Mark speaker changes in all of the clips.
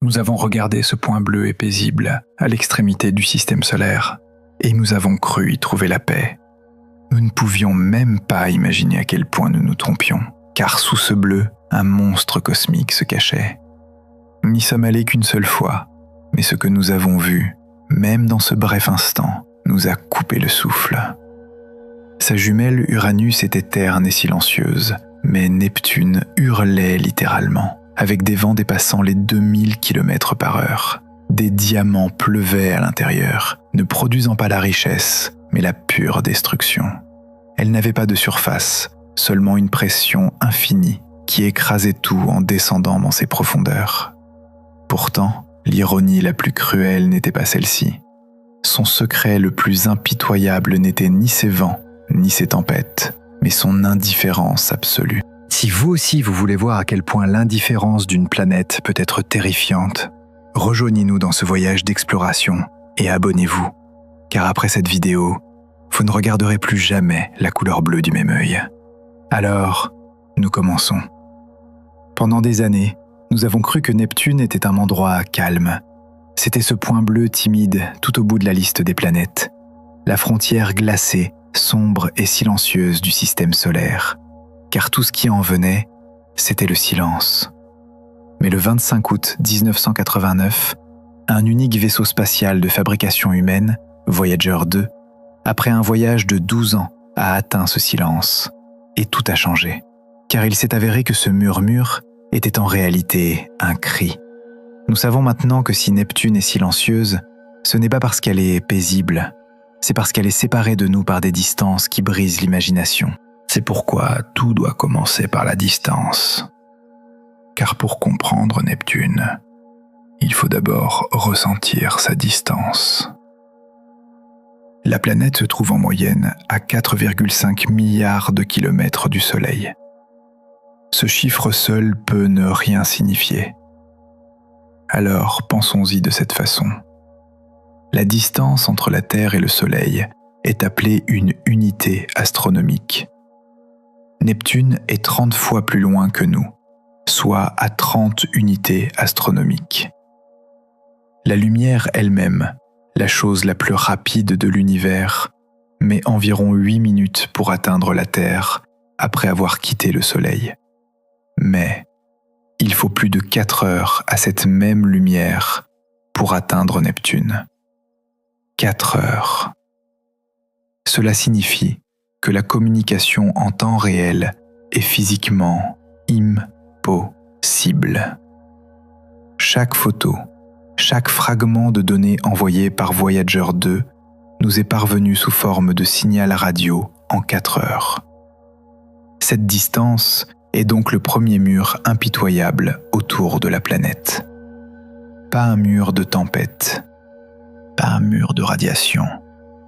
Speaker 1: Nous avons regardé ce point bleu et paisible à l'extrémité du système solaire, et nous avons cru y trouver la paix. Nous ne pouvions même pas imaginer à quel point nous nous trompions, car sous ce bleu, un monstre cosmique se cachait. Nous n'y sommes allés qu'une seule fois, mais ce que nous avons vu, même dans ce bref instant, nous a coupé le souffle. Sa jumelle Uranus était terne et silencieuse, mais Neptune hurlait littéralement, avec des vents dépassant les 2000 km/h. Des diamants pleuvaient à l'intérieur, ne produisant pas la richesse, mais la pure destruction. Elle n'avait pas de surface, seulement une pression infinie qui écrasait tout en descendant dans ses profondeurs. Pourtant, l'ironie la plus cruelle n'était pas celle-ci. Son secret le plus impitoyable n'était ni ses vents, ni ses tempêtes, mais son indifférence absolue.
Speaker 2: Si vous aussi vous voulez voir à quel point l'indifférence d'une planète peut être terrifiante, rejoignez-nous dans ce voyage d'exploration et abonnez-vous, car après cette vidéo, vous ne regarderez plus jamais la couleur bleue du même œil. Alors, nous commençons. Pendant des années, nous avons cru que Neptune était un endroit calme. C'était ce point bleu timide tout au bout de la liste des planètes, la frontière glacée, sombre et silencieuse du système solaire, car tout ce qui en venait, c'était le silence. Mais le 25 août 1989, un unique vaisseau spatial de fabrication humaine, Voyager 2, après un voyage de 12 ans, a atteint ce silence. Et tout a changé, car il s'est avéré que ce murmure était en réalité un cri. Nous savons maintenant que si Neptune est silencieuse, ce n'est pas parce qu'elle est paisible, c'est parce qu'elle est séparée de nous par des distances qui brisent l'imagination.
Speaker 1: C'est pourquoi tout doit commencer par la distance. Car pour comprendre Neptune, il faut d'abord ressentir sa distance. La planète se trouve en moyenne à 4,5 milliards de kilomètres du Soleil. Ce chiffre seul peut ne rien signifier. Alors pensons-y de cette façon. La distance entre la Terre et le Soleil est appelée une unité astronomique. Neptune est 30 fois plus loin que nous, soit à 30 unités astronomiques. La lumière elle-même, la chose la plus rapide de l'univers, met environ 8 minutes pour atteindre la Terre après avoir quitté le Soleil. Mais il faut plus de 4 heures à cette même lumière pour atteindre Neptune. 4 heures. Cela signifie que la communication en temps réel est physiquement impossible. Chaque photo, chaque fragment de données envoyé par Voyager 2 nous est parvenu sous forme de signal radio en 4 heures. Cette distance est donc le premier mur impitoyable autour de la planète. Pas un mur de tempête, pas un mur de radiation,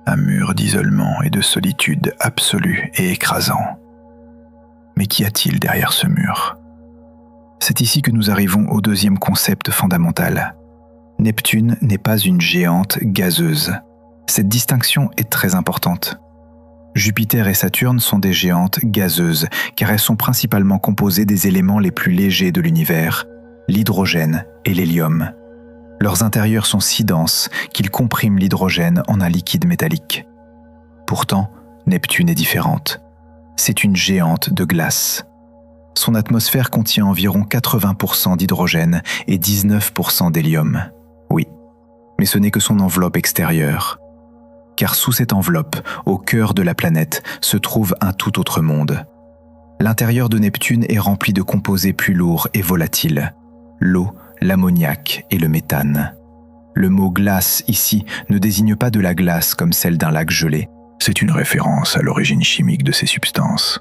Speaker 1: un mur d'isolement et de solitude absolue et écrasant. Mais qu'y a-t-il derrière ce mur ? C'est ici que nous arrivons au deuxième concept fondamental. Neptune n'est pas une géante gazeuse. Cette distinction est très importante. Jupiter et Saturne sont des géantes gazeuses, car elles sont principalement composées des éléments les plus légers de l'univers, l'hydrogène et l'hélium. Leurs intérieurs sont si denses qu'ils compriment l'hydrogène en un liquide métallique. Pourtant, Neptune est différente. C'est une géante de glace. Son atmosphère contient environ 80% d'hydrogène et 19% d'hélium. Oui, mais ce n'est que son enveloppe extérieure. Car sous cette enveloppe, au cœur de la planète, se trouve un tout autre monde. L'intérieur de Neptune est rempli de composés plus lourds et volatiles. L'eau, l'ammoniac et le méthane. Le mot glace ici ne désigne pas de la glace comme celle d'un lac gelé. C'est une référence à l'origine chimique de ces substances.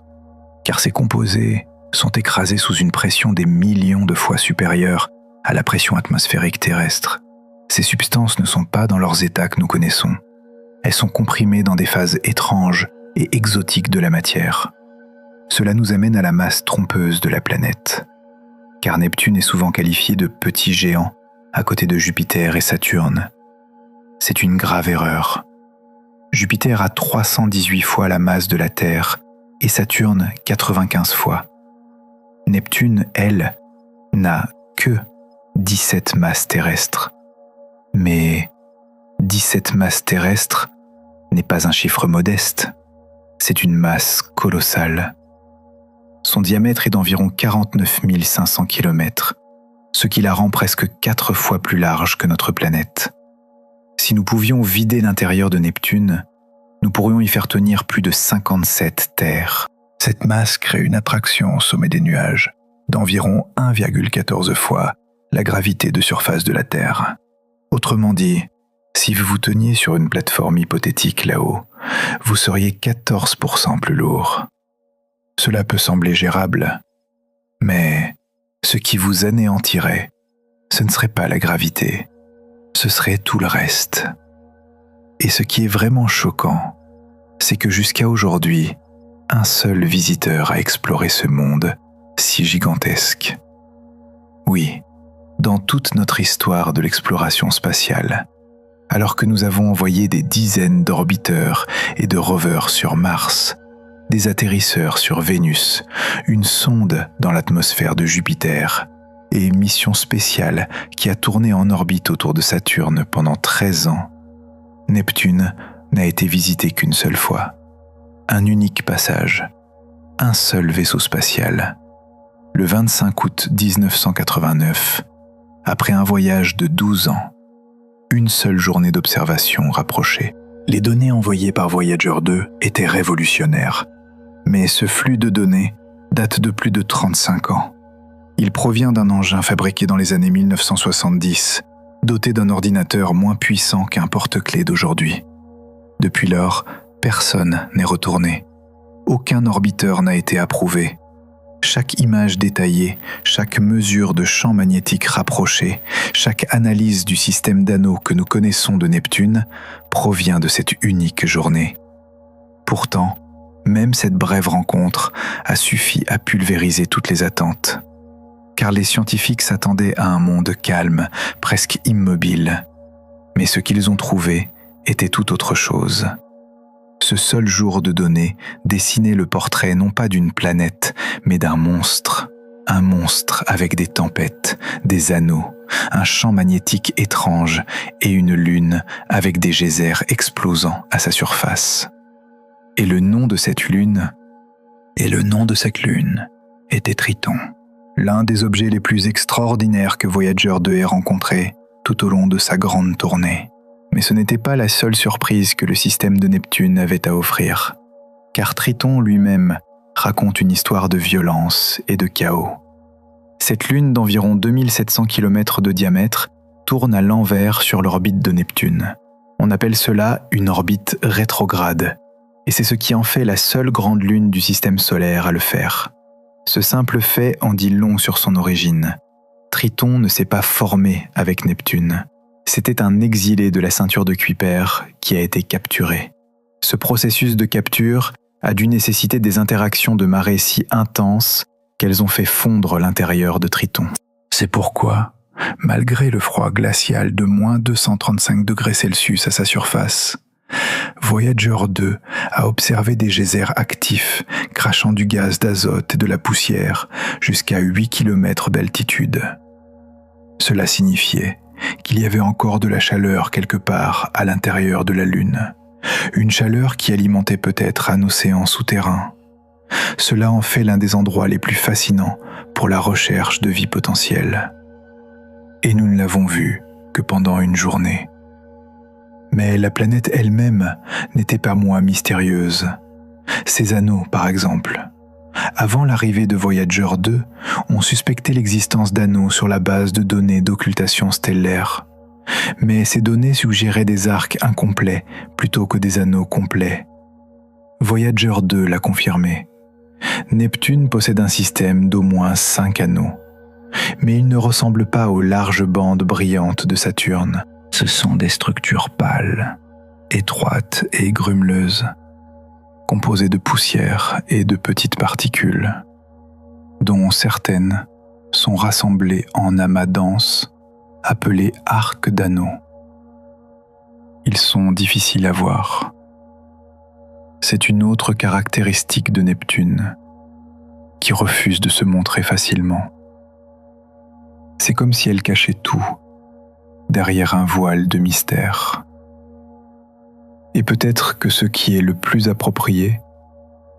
Speaker 1: Car ces composés sont écrasés sous une pression des millions de fois supérieure à la pression atmosphérique terrestre. Ces substances ne sont pas dans leurs états que nous connaissons. Elles sont comprimées dans des phases étranges et exotiques de la matière. Cela nous amène à la masse trompeuse de la planète. Car Neptune est souvent qualifié de petit géant à côté de Jupiter et Saturne. C'est une grave erreur. Jupiter a 318 fois la masse de la Terre et Saturne 95 fois. Neptune, elle, n'a que 17 masses terrestres. Mais 17 masses terrestres n'est pas un chiffre modeste, c'est une masse colossale. Son diamètre est d'environ 49 500 km, ce qui la rend presque 4 fois plus large que notre planète. Si nous pouvions vider l'intérieur de Neptune, nous pourrions y faire tenir plus de 57 terres.
Speaker 2: Cette masse crée une attraction au sommet des nuages d'environ 1,14 fois la gravité de surface de la Terre. Autrement dit, si vous vous teniez sur une plateforme hypothétique là-haut, vous seriez 14% plus lourd. Cela peut sembler gérable, mais ce qui vous anéantirait, ce ne serait pas la gravité, ce serait tout le reste. Et ce qui est vraiment choquant, c'est que jusqu'à aujourd'hui, un seul visiteur a exploré ce monde si gigantesque. Oui, dans toute notre histoire de l'exploration spatiale, alors que nous avons envoyé des dizaines d'orbiteurs et de rovers sur Mars, des atterrisseurs sur Vénus, une sonde dans l'atmosphère de Jupiter et une mission spéciale qui a tourné en orbite autour de Saturne pendant 13 ans, Neptune n'a été visité qu'une seule fois. Un unique passage, un seul vaisseau spatial. Le 25 août 1989, après un voyage de 12 ans, une seule journée d'observation rapprochée. Les données envoyées par Voyager 2 étaient révolutionnaires, mais ce flux de données date de plus de 35 ans. Il provient d'un engin fabriqué dans les années 1970, doté d'un ordinateur moins puissant qu'un porte-clés d'aujourd'hui. Depuis lors, personne n'est retourné. Aucun orbiteur n'a été approuvé. Chaque image détaillée, chaque mesure de champ magnétique rapproché, chaque analyse du système d'anneaux que nous connaissons de Neptune provient de cette unique journée. Pourtant, même cette brève rencontre a suffi à pulvériser toutes les attentes. Car les scientifiques s'attendaient à un monde calme, presque immobile. Mais ce qu'ils ont trouvé était tout autre chose. Ce seul jour de données dessinait le portrait non pas d'une planète, mais d'un monstre. Un monstre avec des tempêtes, des anneaux, un champ magnétique étrange et une lune avec des geysers explosant à sa surface. Et le nom de cette lune était Triton, l'un des objets les plus extraordinaires que Voyager 2 ait rencontré tout au long de sa grande tournée. Mais ce n'était pas la seule surprise que le système de Neptune avait à offrir, car Triton lui-même raconte une histoire de violence et de chaos. Cette lune d'environ 2700 km de diamètre tourne à l'envers sur l'orbite de Neptune. On appelle cela une orbite rétrograde, et c'est ce qui en fait la seule grande lune du système solaire à le faire. Ce simple fait en dit long sur son origine. Triton ne s'est pas formé avec Neptune. C'était un exilé de la ceinture de Kuiper qui a été capturé. Ce processus de capture a dû nécessiter des interactions de marée si intenses qu'elles ont fait fondre l'intérieur de Triton. C'est pourquoi, malgré le froid glacial de moins 235 degrés Celsius à sa surface, Voyager 2 a observé des geysers actifs crachant du gaz d'azote et de la poussière jusqu'à 8 km d'altitude. Cela signifiait qu'il y avait encore de la chaleur quelque part à l'intérieur de la Lune, une chaleur qui alimentait peut-être un océan souterrain. Cela en fait l'un des endroits les plus fascinants pour la recherche de vie potentielle. Et nous ne l'avons vu que pendant une journée. Mais la planète elle-même n'était pas moins mystérieuse. Ses anneaux, par exemple. Avant l'arrivée de Voyager 2, on suspectait l'existence d'anneaux sur la base de données d'occultation stellaire. Mais ces données suggéraient des arcs incomplets plutôt que des anneaux complets. Voyager 2 l'a confirmé. Neptune possède un système d'au moins 5 anneaux. Mais ils ne ressemblent pas aux larges bandes brillantes de Saturne. Ce sont des structures pâles, étroites et grumeleuses, composées de poussière et de petites particules, dont certaines sont rassemblées en amas denses, appelés arcs d'anneaux. Ils sont difficiles à voir. C'est une autre caractéristique de Neptune, qui refuse de se montrer facilement.
Speaker 1: C'est comme si elle cachait tout derrière un voile de mystère. Et peut-être que ce qui est le plus approprié,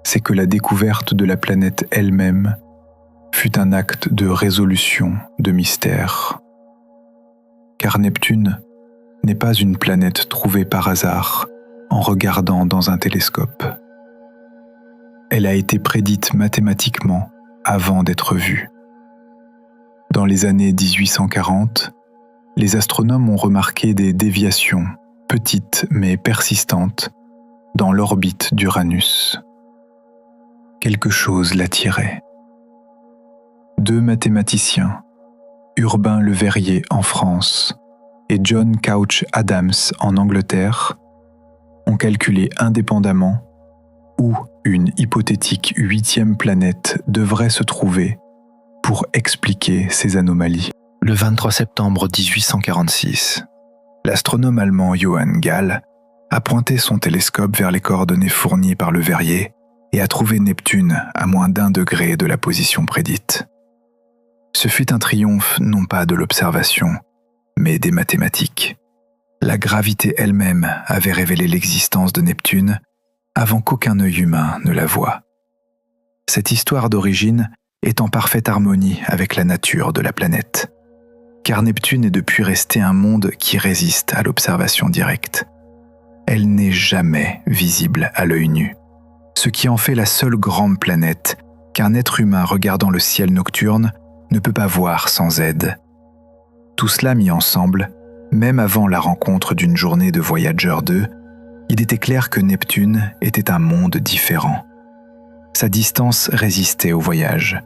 Speaker 1: c'est que la découverte de la planète elle-même fut un acte de résolution de mystère. Car Neptune n'est pas une planète trouvée par hasard en regardant dans un télescope. Elle a été prédite mathématiquement avant d'être vue. Dans les années 1840, les astronomes ont remarqué des déviations, petites mais persistantes, dans l'orbite d'Uranus. Quelque chose l'attirait. 2 mathématiciens, Urbain Le Verrier en France et John Couch Adams en Angleterre, ont calculé indépendamment où une hypothétique 8e planète devrait se trouver pour expliquer ces anomalies. Le 23 septembre 1846, l'astronome allemand Johann Galle a pointé son télescope vers les coordonnées fournies par Le Verrier et a trouvé Neptune à moins d'1 degré de la position prédite. Ce fut un triomphe non pas de l'observation, mais des mathématiques. La gravité elle-même avait révélé l'existence de Neptune avant qu'aucun œil humain ne la voie. Cette histoire d'origine est en parfaite harmonie avec la nature de la planète, car Neptune est depuis resté un monde qui résiste à l'observation directe. Elle n'est jamais visible à l'œil nu, ce qui en fait la seule grande planète qu'un être humain regardant le ciel nocturne ne peut pas voir sans aide. Tout cela mis ensemble, même avant la rencontre d'une journée de Voyager 2, il était clair que Neptune était un monde différent. Sa distance résistait au voyage,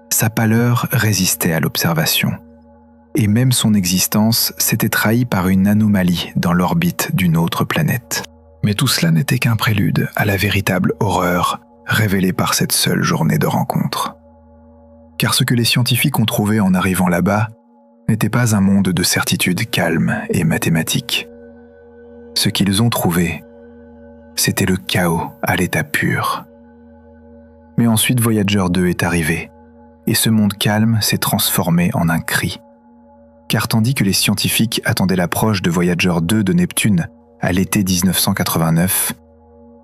Speaker 1: sa pâleur résistait à l'observation, et même son existence s'était trahie par une anomalie dans l'orbite d'une autre planète. Mais tout cela n'était qu'un prélude à la véritable horreur révélée par cette seule journée de rencontre. Car ce que les scientifiques ont trouvé en arrivant là-bas n'était pas un monde de certitude calme et mathématique. Ce qu'ils ont trouvé, c'était le chaos à l'état pur. Mais ensuite Voyager 2 est arrivé, et ce monde calme s'est transformé en un cri. Car tandis que les scientifiques attendaient l'approche de Voyager 2 de Neptune à l'été 1989,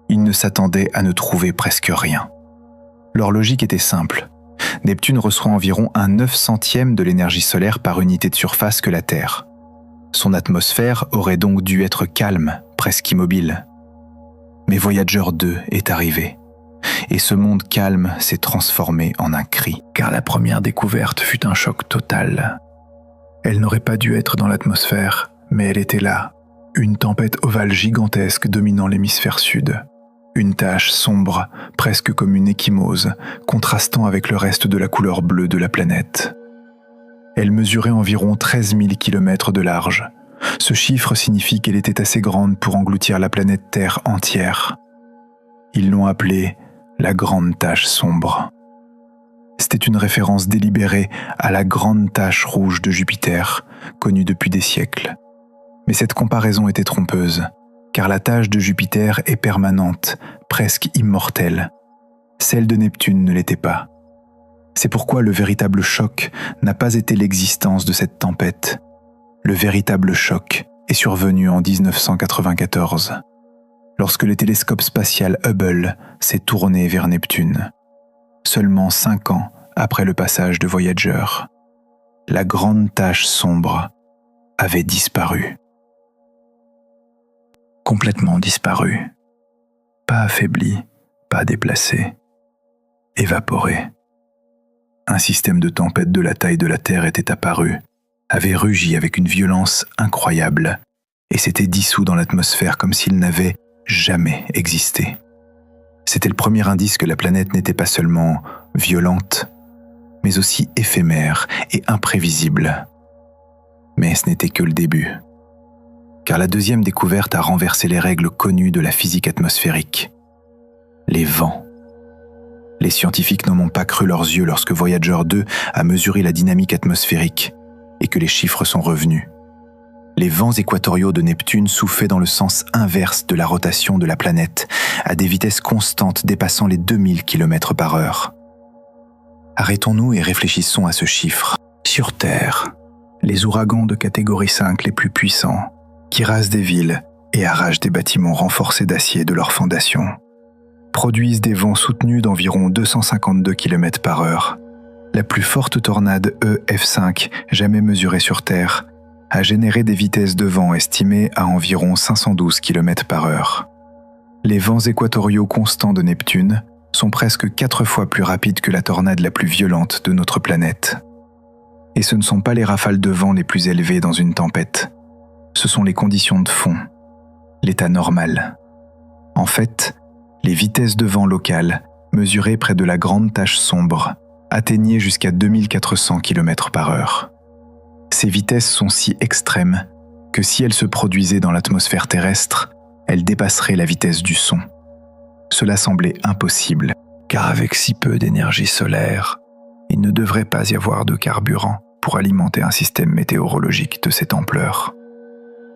Speaker 1: ils ne s'attendaient à ne trouver presque rien. Leur logique était simple. Neptune reçoit environ un 9/100e de l'énergie solaire par unité de surface que la Terre. Son atmosphère aurait donc dû être calme, presque immobile. Mais Voyager 2 est arrivé, et ce monde calme s'est transformé en un cri, car la première découverte fut un choc total. Elle n'aurait pas dû être dans l'atmosphère, mais elle était là, une tempête ovale gigantesque dominant l'hémisphère sud. Une tache sombre, presque comme une ecchymose, contrastant avec le reste de la couleur bleue de la planète. Elle mesurait environ 13 000 km de large. Ce chiffre signifie qu'elle était assez grande pour engloutir la planète Terre entière. Ils l'ont appelée la Grande Tache Sombre. C'était une référence délibérée à la Grande Tache Rouge de Jupiter, connue depuis des siècles. Mais cette comparaison était trompeuse, car la tache de Jupiter est permanente, presque immortelle. Celle de Neptune ne l'était pas. C'est pourquoi le véritable choc n'a pas été l'existence de cette tempête. Le véritable choc est survenu en 1994, lorsque le télescope spatial Hubble s'est tourné vers Neptune. Seulement 5 ans après le passage de Voyager, la grande tache sombre avait disparu. Complètement disparu. Pas affaibli, pas déplacé. Évaporé. Un système de tempête de la taille de la Terre était apparu, avait rugi avec une violence incroyable et s'était dissous dans l'atmosphère comme s'il n'avait jamais existé. C'était le premier indice que la planète n'était pas seulement violente, mais aussi éphémère et imprévisible. Mais ce n'était que le début. Car la deuxième découverte a renversé les règles connues de la physique atmosphérique. Les vents. Les scientifiques n'en ont pas cru leurs yeux lorsque Voyager 2 a mesuré la dynamique atmosphérique et que les chiffres sont revenus. Les vents équatoriaux de Neptune soufflaient dans le sens inverse de la rotation de la planète, à des vitesses constantes dépassant les 2000 km/h. Arrêtons-nous et réfléchissons à ce chiffre. Sur Terre,
Speaker 2: les ouragans de catégorie 5 les plus puissants, qui rasent des villes et arrachent des bâtiments renforcés d'acier de leurs fondations, produisent des vents soutenus d'environ 252 km/h. La plus forte tornade EF5 jamais mesurée sur Terre a généré des vitesses de vent estimées à environ 512 km/h. Les vents équatoriaux constants de Neptune sont presque 4 fois plus rapides que la tornade la plus violente de notre planète. Et ce ne sont pas les rafales de vent les plus élevées dans une tempête, ce sont les conditions de fond, l'état normal. En fait, les vitesses de vent locales, mesurées près de la grande tache sombre, atteignaient jusqu'à 2400 km/h. Ces vitesses sont si extrêmes que si elles se produisaient dans l'atmosphère terrestre, elles dépasseraient la vitesse du son. Cela semblait impossible, car avec si peu d'énergie solaire, il ne devrait pas y avoir de carburant pour alimenter un système météorologique de cette ampleur.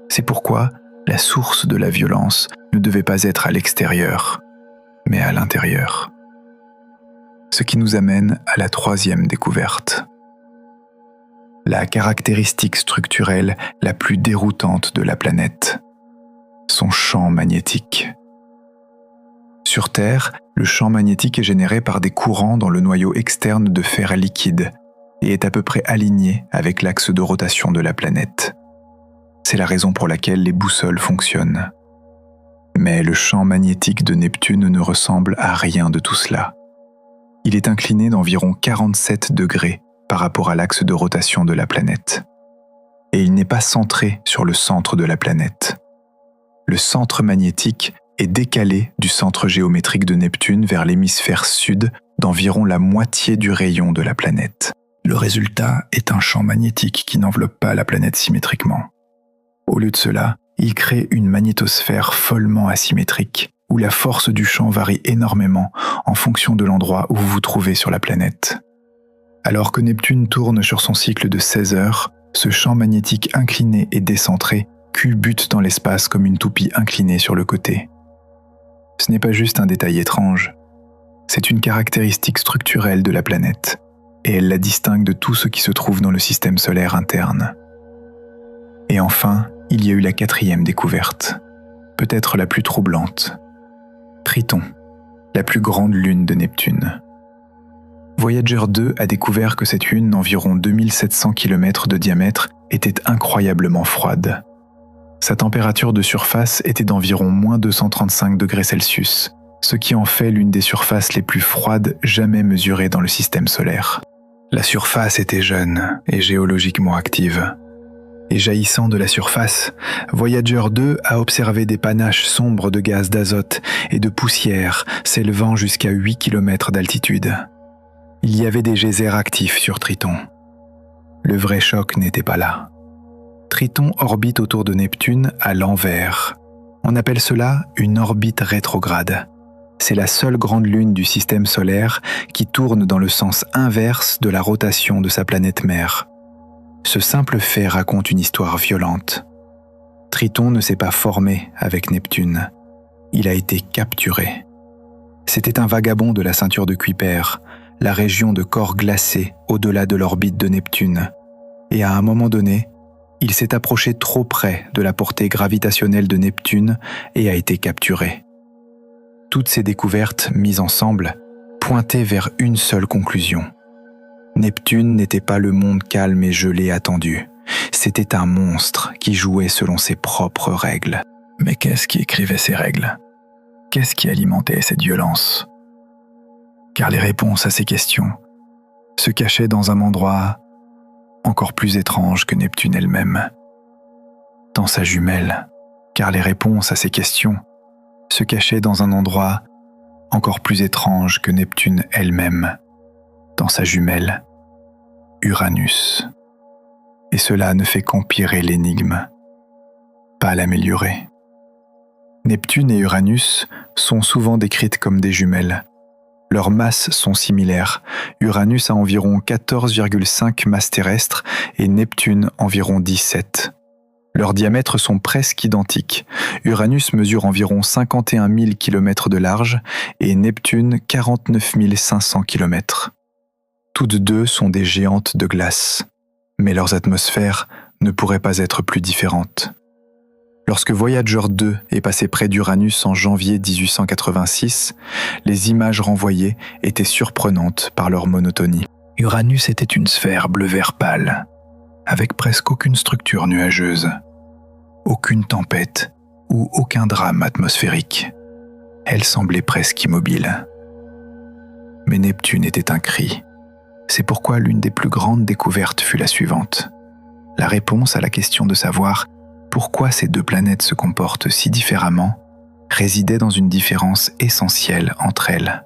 Speaker 2: C'est pourquoi la source de la violence ne devait pas être à l'extérieur, mais à l'intérieur. Ce qui nous amène à la troisième découverte. La caractéristique structurelle la plus déroutante de la planète, son champ magnétique. Sur Terre, le champ magnétique est généré par des courants dans le noyau externe de fer liquide et est à peu près aligné avec l'axe de rotation de la planète. C'est la raison pour laquelle les boussoles fonctionnent. Mais le champ magnétique de Neptune ne ressemble à rien de tout cela. Il est incliné d'environ 47 degrés par rapport à l'axe de rotation de la planète. Et il n'est pas centré sur le centre de la planète. Le centre magnétique est décalé du centre géométrique de Neptune vers l'hémisphère sud d'environ la moitié du rayon de la planète. Le résultat est un champ magnétique qui n'enveloppe pas la planète symétriquement. Au lieu de cela, il crée une magnétosphère follement asymétrique, où la force du champ varie énormément en fonction de l'endroit où vous vous trouvez sur la planète. Alors que Neptune tourne sur son cycle de 16 heures, ce champ magnétique incliné et décentré culbute dans l'espace comme une toupie inclinée sur le côté. Ce n'est pas juste un détail étrange, c'est une caractéristique structurelle de la planète, et elle la distingue de tout ce qui se trouve dans le système solaire interne. Et enfin, il y a eu la quatrième découverte, peut-être la plus troublante. Triton, la plus grande lune de Neptune. Voyager 2 a découvert que cette lune d'environ 2700 km de diamètre était incroyablement froide. Sa température de surface était d'environ moins 235 degrés Celsius, ce qui en fait l'une des surfaces les plus froides jamais mesurées dans le système solaire. La surface était jeune et géologiquement active. Et jaillissant de la surface, Voyager 2 a observé des panaches sombres de gaz d'azote et de poussière s'élevant jusqu'à 8 km d'altitude. Il y avait des geysers actifs sur Triton. Le vrai choc n'était pas là. Triton orbite autour de Neptune à l'envers. On appelle cela une orbite rétrograde. C'est la seule grande lune du système solaire qui tourne dans le sens inverse de la rotation de sa planète mère. Ce simple fait raconte une histoire violente. Triton ne s'est pas formé avec Neptune. Il a été capturé. C'était un vagabond de la ceinture de Kuiper, la région de corps glacés au-delà de l'orbite de Neptune. Et à un moment donné, il s'est approché trop près de la portée gravitationnelle de Neptune et a été capturé. Toutes ces découvertes, mises ensemble, pointaient vers une seule conclusion. Neptune n'était pas le monde calme et gelé attendu. C'était un monstre qui jouait selon ses propres règles. Mais qu'est-ce qui écrivait ces règles ? Qu'est-ce qui alimentait cette violence ? Car les réponses à ces questions se cachaient dans un endroit encore plus étrange que Neptune elle-même. Dans sa jumelle, car les réponses à ces questions se cachaient dans un endroit encore plus étrange que Neptune elle-même. Dans sa jumelle, Uranus. Et cela ne fait qu'empirer l'énigme, pas l'améliorer. Neptune et Uranus sont souvent décrites comme des jumelles. Leurs masses sont similaires. Uranus a environ 14,5 masses terrestres et Neptune environ 17. Leurs diamètres sont presque identiques. Uranus mesure environ 51 000 km de large et Neptune 49 500 km. Toutes deux sont des géantes de glace. Mais leurs atmosphères ne pourraient pas être plus différentes. Lorsque Voyager 2 est passé près d'Uranus en janvier 1886, les images renvoyées étaient surprenantes par leur monotonie. Uranus était une sphère bleu-vert pâle, avec presque aucune structure nuageuse, aucune tempête ou aucun drame atmosphérique. Elle semblait presque immobile. Mais Neptune était un cri. C'est pourquoi l'une des plus grandes découvertes fut la suivante. La réponse à la question de savoir pourquoi ces deux planètes se comportent si différemment résidait dans une différence essentielle entre elles.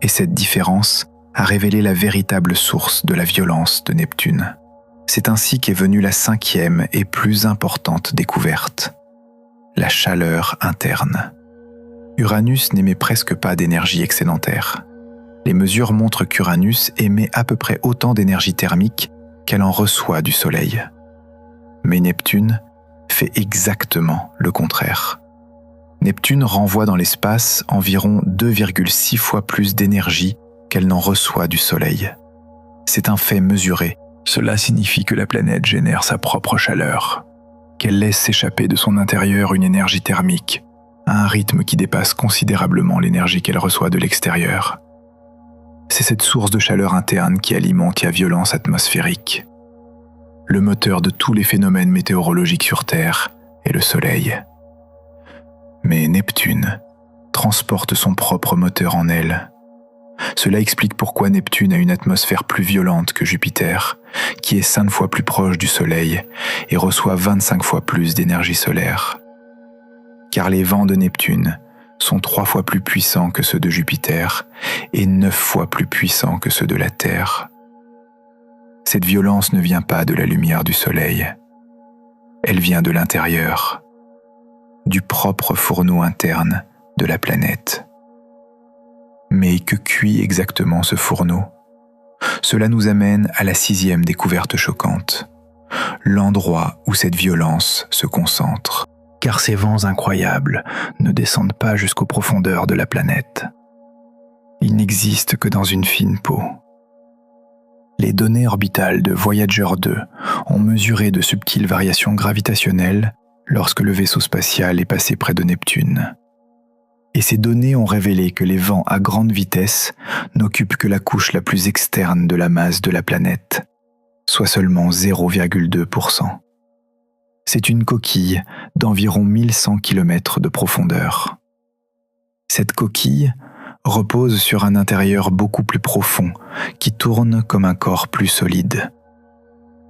Speaker 2: Et cette différence a révélé la véritable source de la violence de Neptune. C'est ainsi qu'est venue la 5e et plus importante découverte, la chaleur interne. Uranus n'émet presque pas d'énergie excédentaire. Les mesures montrent qu'Uranus émet à peu près autant d'énergie thermique qu'elle en reçoit du Soleil. Mais Neptune fait exactement le contraire. Neptune renvoie dans l'espace environ 2,6 fois plus d'énergie qu'elle n'en reçoit du Soleil. C'est un fait mesuré. Cela signifie que la planète génère sa propre chaleur, qu'elle laisse s'échapper de son intérieur une énergie thermique, à un rythme qui dépasse considérablement l'énergie qu'elle reçoit de l'extérieur. C'est cette source de chaleur interne qui alimente la violence atmosphérique. Le moteur de tous les phénomènes météorologiques sur Terre est le Soleil. Mais Neptune transporte son propre moteur en elle. Cela explique pourquoi Neptune a une atmosphère plus violente que Jupiter, qui est 5 fois plus proche du Soleil et reçoit 25 fois plus d'énergie solaire. Car les vents de Neptune sont 3 fois plus puissants que ceux de Jupiter et 9 fois plus puissants que ceux de la Terre. Cette violence ne vient pas de la lumière du Soleil. Elle vient de l'intérieur, du propre fourneau interne de la planète. Mais que cuit exactement ce fourneau ? Cela nous amène à la 6e découverte choquante, l'endroit où cette violence se concentre. Car ces vents incroyables ne descendent pas jusqu'aux profondeurs de la planète. Ils n'existent que dans une fine peau. Les données orbitales de Voyager 2 ont mesuré de subtiles variations gravitationnelles lorsque le vaisseau spatial est passé près de Neptune. Et ces données ont révélé que les vents à grande vitesse n'occupent que la couche la plus externe de la masse de la planète, soit seulement 0,2%. C'est une coquille d'environ 1100 km de profondeur. Cette coquille repose sur un intérieur beaucoup plus profond qui tourne comme un corps plus solide.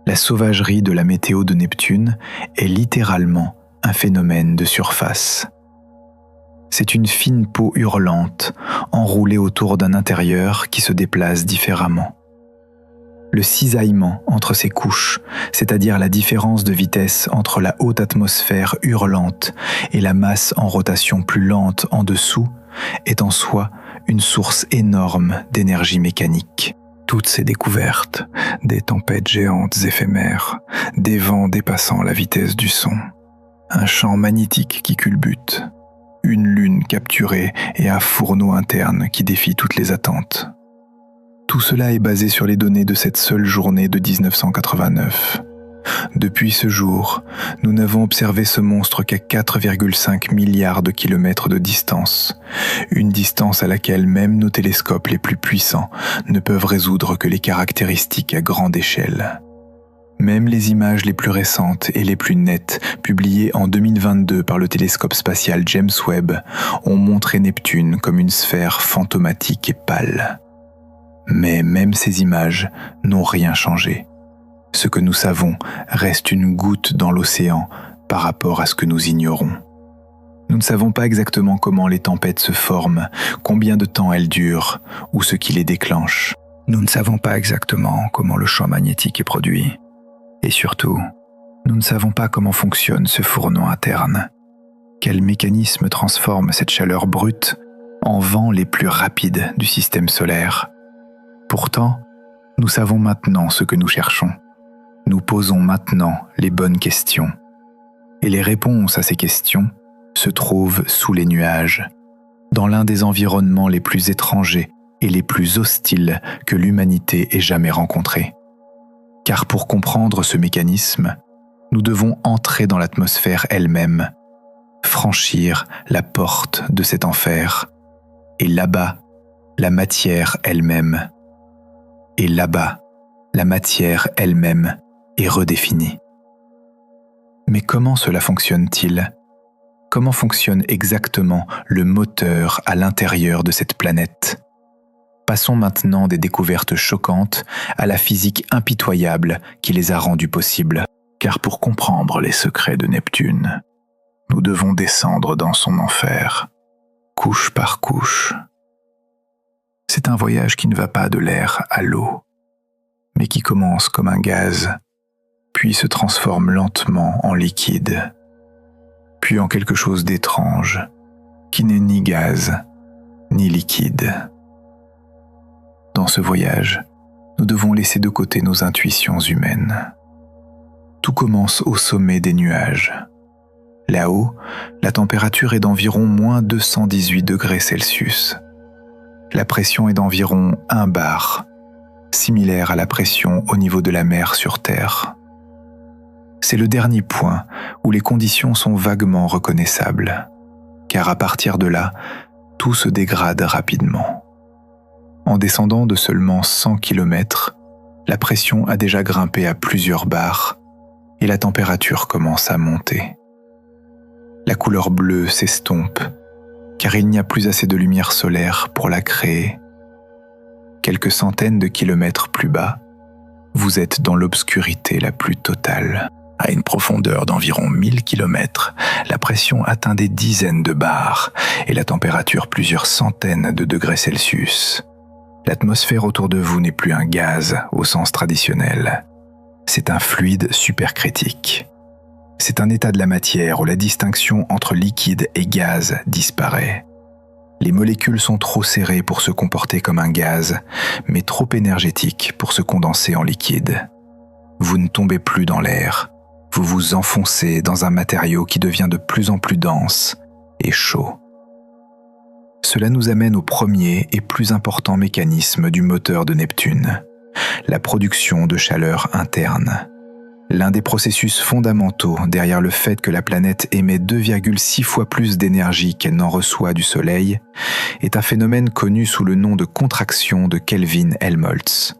Speaker 2: La sauvagerie de la météo de Neptune est littéralement un phénomène de surface. C'est une fine peau hurlante enroulée autour d'un intérieur qui se déplace différemment. Le cisaillement entre ces couches, c'est-à-dire la différence de vitesse entre la haute atmosphère hurlante et la masse en rotation plus lente en dessous, est en soi une source énorme d'énergie mécanique. Toutes ces découvertes, des tempêtes géantes éphémères, des vents dépassant la vitesse du son, un champ magnétique qui culbute, une lune capturée et un fourneau interne qui défie toutes les attentes. Tout cela est basé sur les données de cette seule journée de 1989. Depuis ce jour, nous n'avons observé ce monstre qu'à 4,5 milliards de kilomètres de distance, une distance à laquelle même nos télescopes les plus puissants ne peuvent résoudre que les caractéristiques à grande échelle. Même les images les plus récentes et les plus nettes, publiées en 2022 par le télescope spatial James Webb, ont montré Neptune comme une sphère fantomatique et pâle. Mais même ces images n'ont rien changé. Ce que nous savons reste une goutte dans l'océan par rapport à ce que nous ignorons. Nous ne savons pas exactement comment les tempêtes se forment, combien de temps elles durent ou ce qui les déclenche. Nous ne savons pas exactement comment le champ magnétique est produit. Et surtout, nous ne savons pas comment fonctionne ce fourneau interne. Quel mécanisme transforme cette chaleur brute en vents les plus rapides du système solaire. Pourtant, nous savons maintenant ce que nous cherchons. Nous posons maintenant les bonnes questions. Et les réponses à ces questions se trouvent sous les nuages, dans l'un des environnements les plus étrangers et les plus hostiles que l'humanité ait jamais rencontrés. Car pour comprendre ce mécanisme, nous devons entrer dans l'atmosphère elle-même, franchir la porte de cet enfer, et là-bas, la matière elle-même. Et là-bas, la matière elle-même est redéfinie. Mais comment cela fonctionne-t-il ? Comment fonctionne exactement le moteur à l'intérieur de cette planète ? Passons maintenant des découvertes choquantes à la physique impitoyable qui les a rendues possibles. Car pour comprendre les secrets de Neptune, nous devons descendre dans son enfer, couche par couche. C'est un voyage qui ne va pas de l'air à l'eau, mais qui commence comme un gaz, puis se transforme lentement en liquide, puis en quelque chose d'étrange, qui n'est ni gaz, ni liquide. Dans ce voyage, nous devons laisser de côté nos intuitions humaines. Tout commence au sommet des nuages. Là-haut, la température est d'environ moins 218 degrés Celsius. La pression est d'environ 1 bar, similaire à la pression au niveau de la mer sur Terre. C'est le dernier point où les conditions sont vaguement reconnaissables, car à partir de là, tout se dégrade rapidement. En descendant de seulement 100 km, la pression a déjà grimpé à plusieurs bars et la température commence à monter. La couleur bleue s'estompe, car il n'y a plus assez de lumière solaire pour la créer. Quelques centaines de kilomètres plus bas, vous êtes dans l'obscurité la plus totale. À une profondeur d'environ 1000 km, la pression atteint des dizaines de bars et la température plusieurs centaines de degrés Celsius. L'atmosphère autour de vous n'est plus un gaz au sens traditionnel. C'est un fluide supercritique. C'est un état de la matière où la distinction entre liquide et gaz disparaît. Les molécules sont trop serrées pour se comporter comme un gaz, mais trop énergétiques pour se condenser en liquide. Vous ne tombez plus dans l'air, vous vous enfoncez dans un matériau qui devient de plus en plus dense et chaud. Cela nous amène au premier et plus important mécanisme du moteur de Neptune, la production de chaleur interne. L'un des processus fondamentaux derrière le fait que la planète émet 2,6 fois plus d'énergie qu'elle n'en reçoit du Soleil est un phénomène connu sous le nom de contraction de Kelvin-Helmholtz.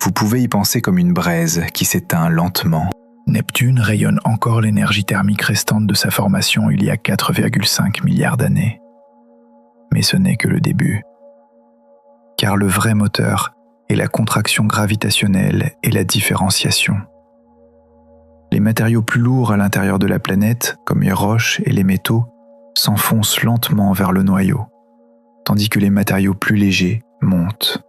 Speaker 2: Vous pouvez y penser comme une braise qui s'éteint lentement. Neptune rayonne encore l'énergie thermique restante de sa formation il y a 4,5 milliards d'années. Mais ce n'est que le début. Car le vrai moteur est la contraction gravitationnelle et la différenciation. Les matériaux plus lourds à l'intérieur de la planète, comme les roches et les métaux, s'enfoncent lentement vers le noyau, tandis que les matériaux plus légers montent.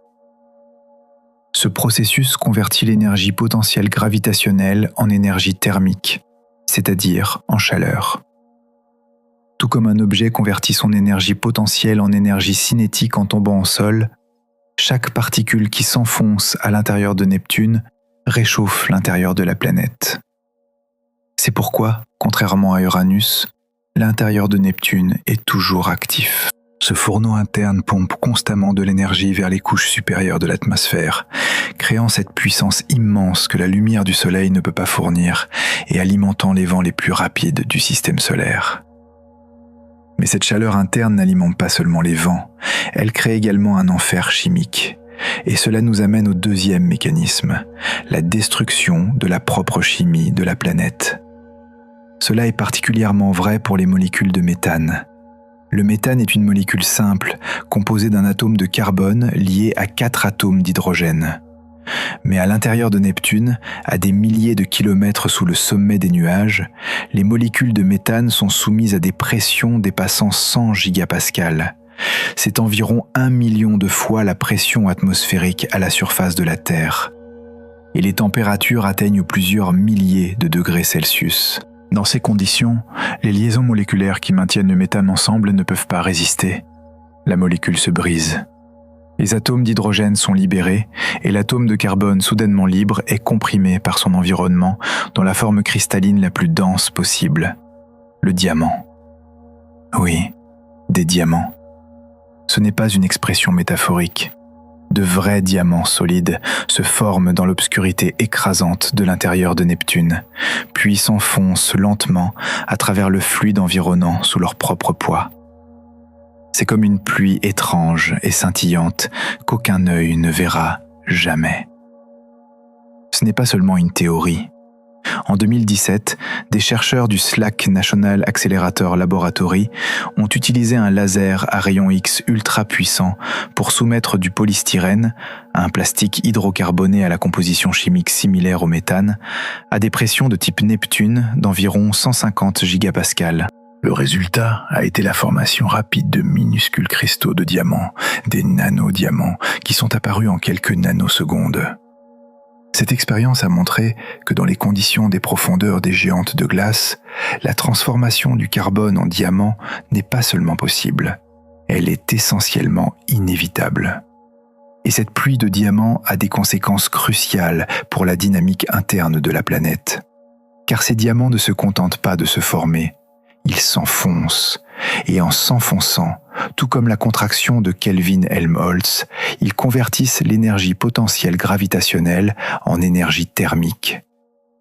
Speaker 2: Ce processus convertit l'énergie potentielle gravitationnelle en énergie thermique, c'est-à-dire en chaleur. Tout comme un objet convertit son énergie potentielle en énergie cinétique en tombant au sol, chaque particule qui s'enfonce à l'intérieur de Neptune réchauffe l'intérieur de la planète. C'est pourquoi, contrairement à Uranus, l'intérieur de Neptune est toujours actif. Ce fourneau interne pompe constamment de l'énergie vers les couches supérieures de l'atmosphère, créant cette puissance immense que la lumière du Soleil ne peut pas fournir et alimentant les vents les plus rapides du système solaire. Mais cette chaleur interne n'alimente pas seulement les vents, elle crée également un enfer chimique. Et cela nous amène au deuxième mécanisme, la destruction de la propre chimie de la planète. Cela est particulièrement vrai pour les molécules de méthane. Le méthane est une molécule simple, composée d'un atome de carbone lié à 4 atomes d'hydrogène. Mais à l'intérieur de Neptune, à des milliers de kilomètres sous le sommet des nuages, les molécules de méthane sont soumises à des pressions dépassant 100 gigapascales. C'est environ 1 million de fois la pression atmosphérique à la surface de la Terre. Et les températures atteignent plusieurs milliers de degrés Celsius. Dans ces conditions, les liaisons moléculaires qui maintiennent le méthane ensemble ne peuvent pas résister. La molécule se brise. Les atomes d'hydrogène sont libérés et l'atome de carbone soudainement libre est comprimé par son environnement dans la forme cristalline la plus dense possible, le diamant. Oui, des diamants. Ce n'est pas une expression métaphorique. de vrais diamants solides se forment dans l'obscurité écrasante de l'intérieur de Neptune, puis s'enfoncent lentement à travers le fluide environnant sous leur propre poids. C'est comme une pluie étrange et scintillante qu'aucun œil ne verra jamais. Ce n'est pas seulement une théorie. En 2017, des chercheurs du SLAC National Accelerator Laboratory ont utilisé un laser à rayon X ultra puissant pour soumettre du polystyrène, un plastique hydrocarboné à la composition chimique similaire au méthane, à des pressions de type Neptune d'environ 150 gigapascales. Le résultat a été la formation rapide de minuscules cristaux de diamants, des nanodiamants, qui sont apparus en quelques nanosecondes. Cette expérience a montré que dans les conditions des profondeurs des géantes de glace, la transformation du carbone en diamant n'est pas seulement possible, elle est essentiellement inévitable. Et cette pluie de diamants a des conséquences cruciales pour la dynamique interne de la planète. Car ces diamants ne se contentent pas de se former, ils s'enfoncent, et en s'enfonçant, tout comme la contraction de Kelvin Helmholtz, ils convertissent l'énergie potentielle gravitationnelle en énergie thermique.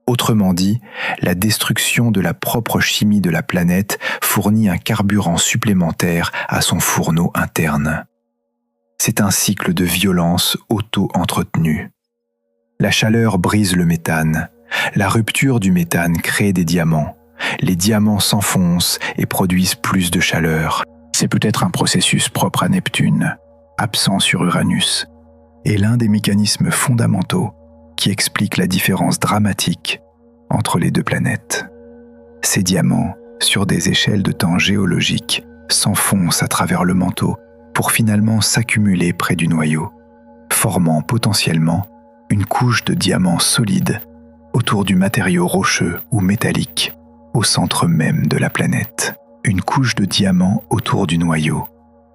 Speaker 2: Autrement dit, la destruction de la propre chimie de la planète fournit un carburant supplémentaire à son fourneau interne. C'est un cycle de violence auto-entretenu. La chaleur brise le méthane. La rupture du méthane crée des diamants. Les diamants s'enfoncent et produisent plus de chaleur. C'est peut-être un processus propre à Neptune, absent sur Uranus, et l'un des mécanismes fondamentaux qui explique la différence dramatique entre les deux planètes. Ces diamants, sur des échelles de temps géologiques, s'enfoncent à travers le manteau pour finalement s'accumuler près du noyau, formant potentiellement une couche de diamants solides autour du matériau rocheux ou métallique au centre même de la planète. Une couche de diamants autour du noyau.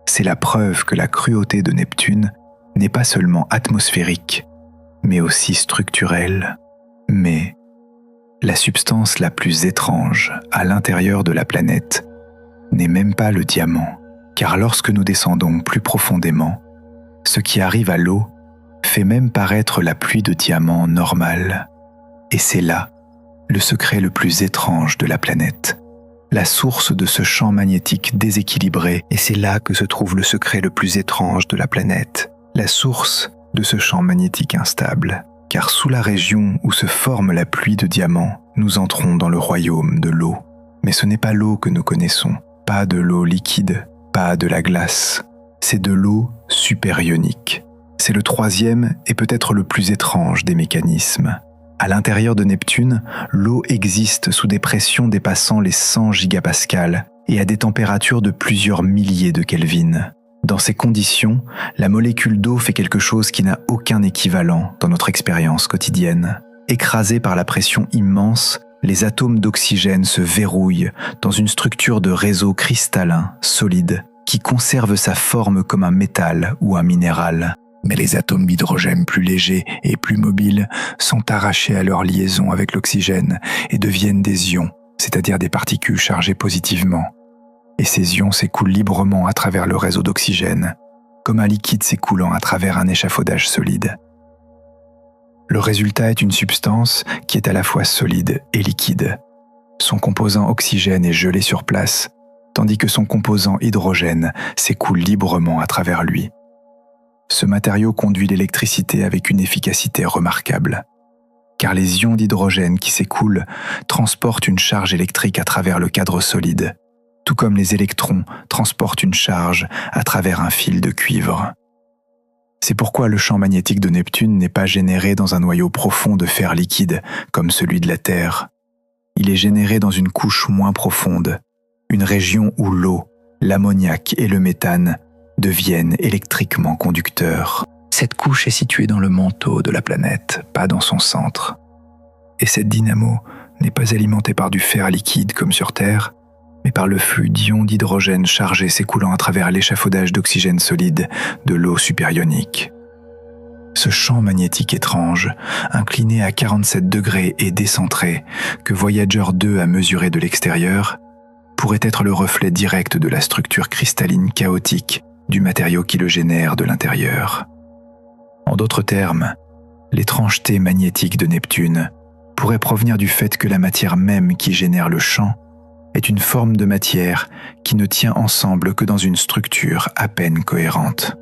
Speaker 2: C'est la preuve que la cruauté de Neptune n'est pas seulement atmosphérique, mais aussi structurelle. Mais la substance la plus étrange à l'intérieur de la planète n'est même pas le diamant, car lorsque nous descendons plus profondément, ce qui arrive à l'eau fait même paraître la pluie de diamants normale. Et c'est là le secret le plus étrange de la planète, la source de ce champ magnétique déséquilibré, et c'est là que se trouve le secret le plus étrange de la planète, la source de ce champ magnétique instable. Car sous la région où se forme la pluie de diamants, nous entrons dans le royaume de l'eau. Mais ce n'est pas l'eau que nous connaissons, pas de l'eau liquide, pas de la glace, c'est de l'eau supérionique. C'est le troisième et peut-être le plus étrange des mécanismes. À l'intérieur de Neptune, l'eau existe sous des pressions dépassant les 100 gigapascales et à des températures de plusieurs milliers de Kelvin. Dans ces conditions, la molécule d'eau fait quelque chose qui n'a aucun équivalent dans notre expérience quotidienne. Écrasés par la pression immense, les atomes d'oxygène se verrouillent dans une structure de réseau cristallin, solide, qui conserve sa forme comme un métal ou un minéral. Mais les atomes d'hydrogène plus légers et plus mobiles sont arrachés à leur liaison avec l'oxygène et deviennent des ions, c'est-à-dire des particules chargées positivement. Et ces ions s'écoulent librement à travers le réseau d'oxygène, comme un liquide s'écoulant à travers un échafaudage solide. Le résultat est une substance qui est à la fois solide et liquide. Son composant oxygène est gelé sur place, tandis que son composant hydrogène s'écoule librement à travers lui. Ce matériau conduit l'électricité avec une efficacité remarquable, car les ions d'hydrogène qui s'écoulent transportent une charge électrique à travers le cadre solide, tout comme les électrons transportent une charge à travers un fil de cuivre. C'est pourquoi le champ magnétique de Neptune n'est pas généré dans un noyau profond de fer liquide comme celui de la Terre. Il est généré dans une couche moins profonde, une région où l'eau, l'ammoniac et le méthane deviennent électriquement conducteurs. Cette couche est située dans le manteau de la planète, pas dans son centre. Et cette dynamo n'est pas alimentée par du fer liquide comme sur Terre, mais par le flux d'ions d'hydrogène chargés s'écoulant à travers l'échafaudage d'oxygène solide de l'eau supérionique. Ce champ magnétique étrange, incliné à 47 degrés et décentré, que Voyager 2 a mesuré de l'extérieur, pourrait être le reflet direct de la structure cristalline chaotique du matériau qui le génère de l'intérieur. En d'autres termes, l'étrangeté magnétique de Neptune pourrait provenir du fait que la matière même qui génère le champ est une forme de matière qui ne tient ensemble que dans une structure à peine cohérente.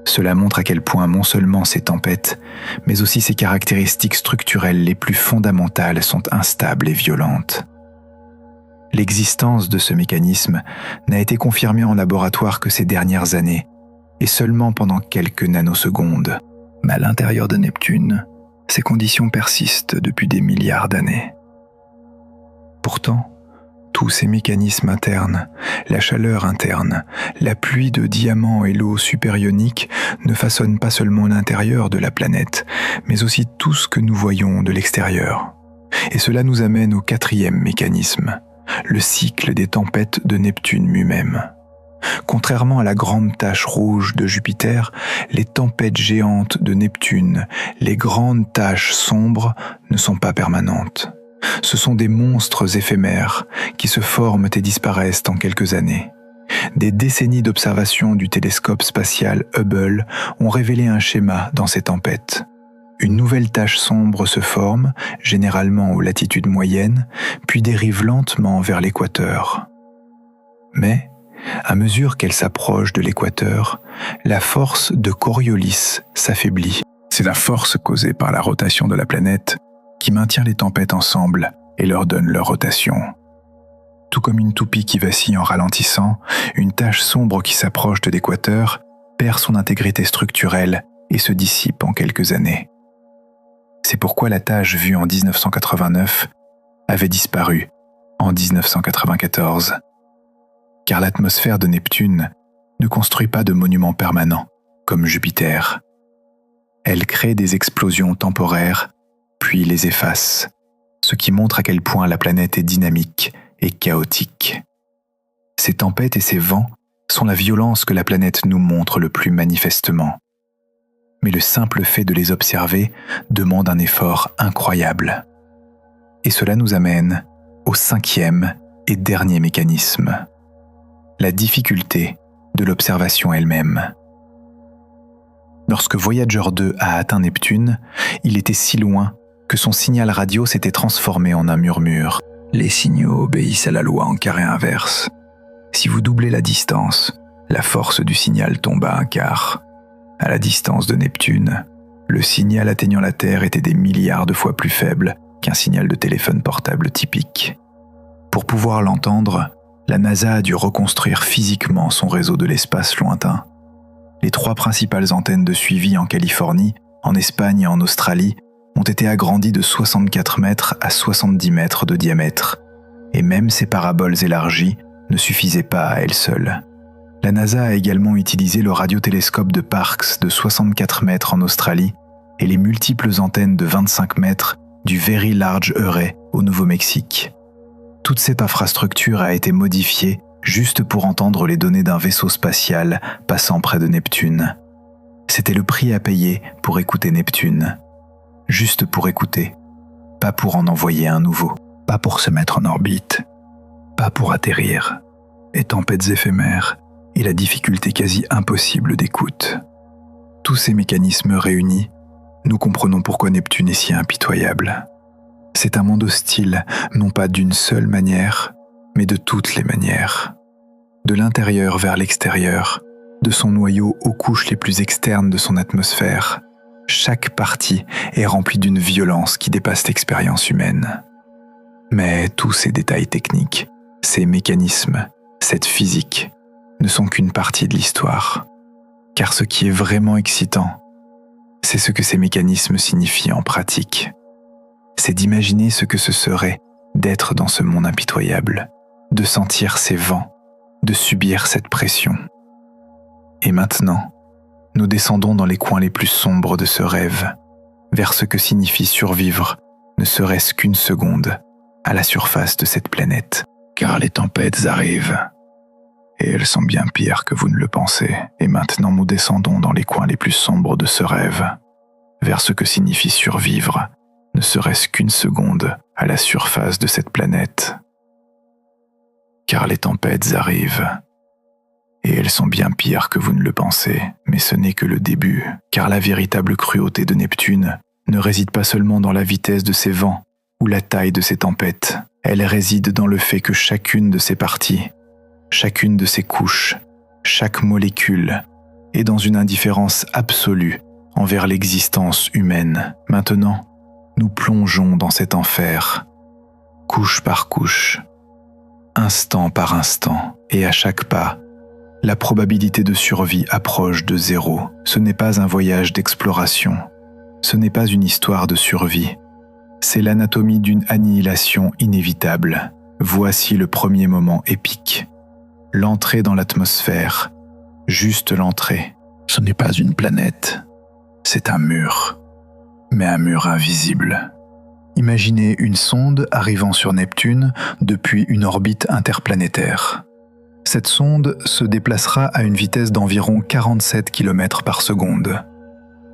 Speaker 2: Cela montre à quel point non seulement ces tempêtes, mais aussi ses caractéristiques structurelles les plus fondamentales sont instables et violentes. L'existence de ce mécanisme n'a été confirmée en laboratoire que ces dernières années, et seulement pendant quelques nanosecondes. Mais à l'intérieur de Neptune, ces conditions persistent depuis des milliards d'années. Pourtant, tous ces mécanismes internes, la chaleur interne, la pluie de diamants et l'eau supérionique ne façonnent pas seulement l'intérieur de la planète, mais aussi tout ce que nous voyons de l'extérieur. Et cela nous amène au 4e mécanisme, le cycle des tempêtes de Neptune lui-même. Contrairement à la grande tache rouge de Jupiter, les tempêtes géantes de Neptune, les grandes taches sombres, ne sont pas permanentes. Ce sont des monstres éphémères qui se forment et disparaissent en quelques années. Des décennies d'observation du télescope spatial Hubble ont révélé un schéma dans ces tempêtes. Une nouvelle tache sombre se forme, généralement aux latitudes moyennes, puis dérive lentement vers l'équateur. Mais, à mesure qu'elle s'approche de l'équateur, la force de Coriolis s'affaiblit. C'est la force causée par la rotation de la planète qui maintient les tempêtes ensemble et leur donne leur rotation. Tout comme une toupie qui vacille en ralentissant, une tache sombre qui s'approche de l'équateur perd son intégrité structurelle et se dissipe en quelques années. C'est pourquoi la tache vue en 1989 avait disparu en 1994. Car l'atmosphère de Neptune ne construit pas de monuments permanents comme Jupiter. Elle crée des explosions temporaires puis les efface, ce qui montre à quel point la planète est dynamique et chaotique. Ces tempêtes et ces vents sont la violence que la planète nous montre le plus manifestement. Mais le simple fait de les observer demande un effort incroyable. Et cela nous amène au 5e et dernier mécanisme, la difficulté de l'observation elle-même. Lorsque Voyager 2 a atteint Neptune, il était si loin que son signal radio s'était transformé en un murmure. Les signaux obéissent à la loi en carré inverse. Si vous doublez la distance, la force du signal tombe à un quart. À la distance de Neptune, le signal atteignant la Terre était des milliards de fois plus faible qu'un signal de téléphone portable typique. Pour pouvoir l'entendre, la NASA a dû reconstruire physiquement son réseau de l'espace lointain. Les 3 principales antennes de suivi en Californie, en Espagne et en Australie ont été agrandies de 64 mètres à 70 mètres de diamètre, et même ces paraboles élargies ne suffisaient pas à elles seules. La NASA a également utilisé le radiotélescope de Parkes de 64 mètres en Australie et les multiples antennes de 25 mètres du Very Large Array au Nouveau-Mexique. Toute cette infrastructure a été modifiée juste pour entendre les données d'un vaisseau spatial passant près de Neptune. C'était le prix à payer pour écouter Neptune. Juste pour écouter, pas pour en envoyer un nouveau, pas pour se mettre en orbite, pas pour atterrir. Et tempêtes éphémères et la difficulté quasi impossible d'écoute. Tous ces mécanismes réunis, nous comprenons pourquoi Neptune est si impitoyable. C'est un monde hostile, non pas d'une seule manière, mais de toutes les manières. De l'intérieur vers l'extérieur, de son noyau aux couches les plus externes de son atmosphère, chaque partie est remplie d'une violence qui dépasse l'expérience humaine. Mais tous ces détails techniques, ces mécanismes, cette physique, ne sont qu'une partie de l'histoire. Car ce qui est vraiment excitant, c'est ce que ces mécanismes signifient en pratique. C'est d'imaginer ce que ce serait d'être dans ce monde impitoyable, de sentir ces vents, de subir cette pression. Et maintenant, nous descendons dans les coins les plus sombres de ce rêve, vers ce que signifie survivre, ne serait-ce qu'une seconde, à la surface de cette planète. Car les tempêtes arrivent. Et elles sont bien pires que vous ne le pensez. Et maintenant nous descendons dans les coins les plus sombres de ce rêve, vers ce que signifie survivre, ne serait-ce qu'une seconde, à la surface de cette planète. Car les tempêtes arrivent. Et elles sont bien pires que vous ne le pensez, mais ce n'est que le début, car la véritable cruauté de Neptune ne réside pas seulement dans la vitesse de ses vents ou la taille de ses tempêtes, elle réside dans le fait que chacune de ses parties, chacune de ses couches, chaque molécule est dans une indifférence absolue envers l'existence humaine. Maintenant, nous plongeons dans cet enfer, couche par couche, instant par instant, et à chaque pas, la probabilité de survie approche de zéro. Ce n'est pas un voyage d'exploration, ce n'est pas une histoire de survie, c'est l'anatomie d'une annihilation inévitable. Voici le premier moment épique. L'entrée dans l'atmosphère, juste l'entrée. Ce n'est pas une planète, c'est un mur, mais un mur invisible. Imaginez une sonde arrivant sur Neptune depuis une orbite interplanétaire. Cette sonde se déplacera à une vitesse d'environ 47 km par seconde.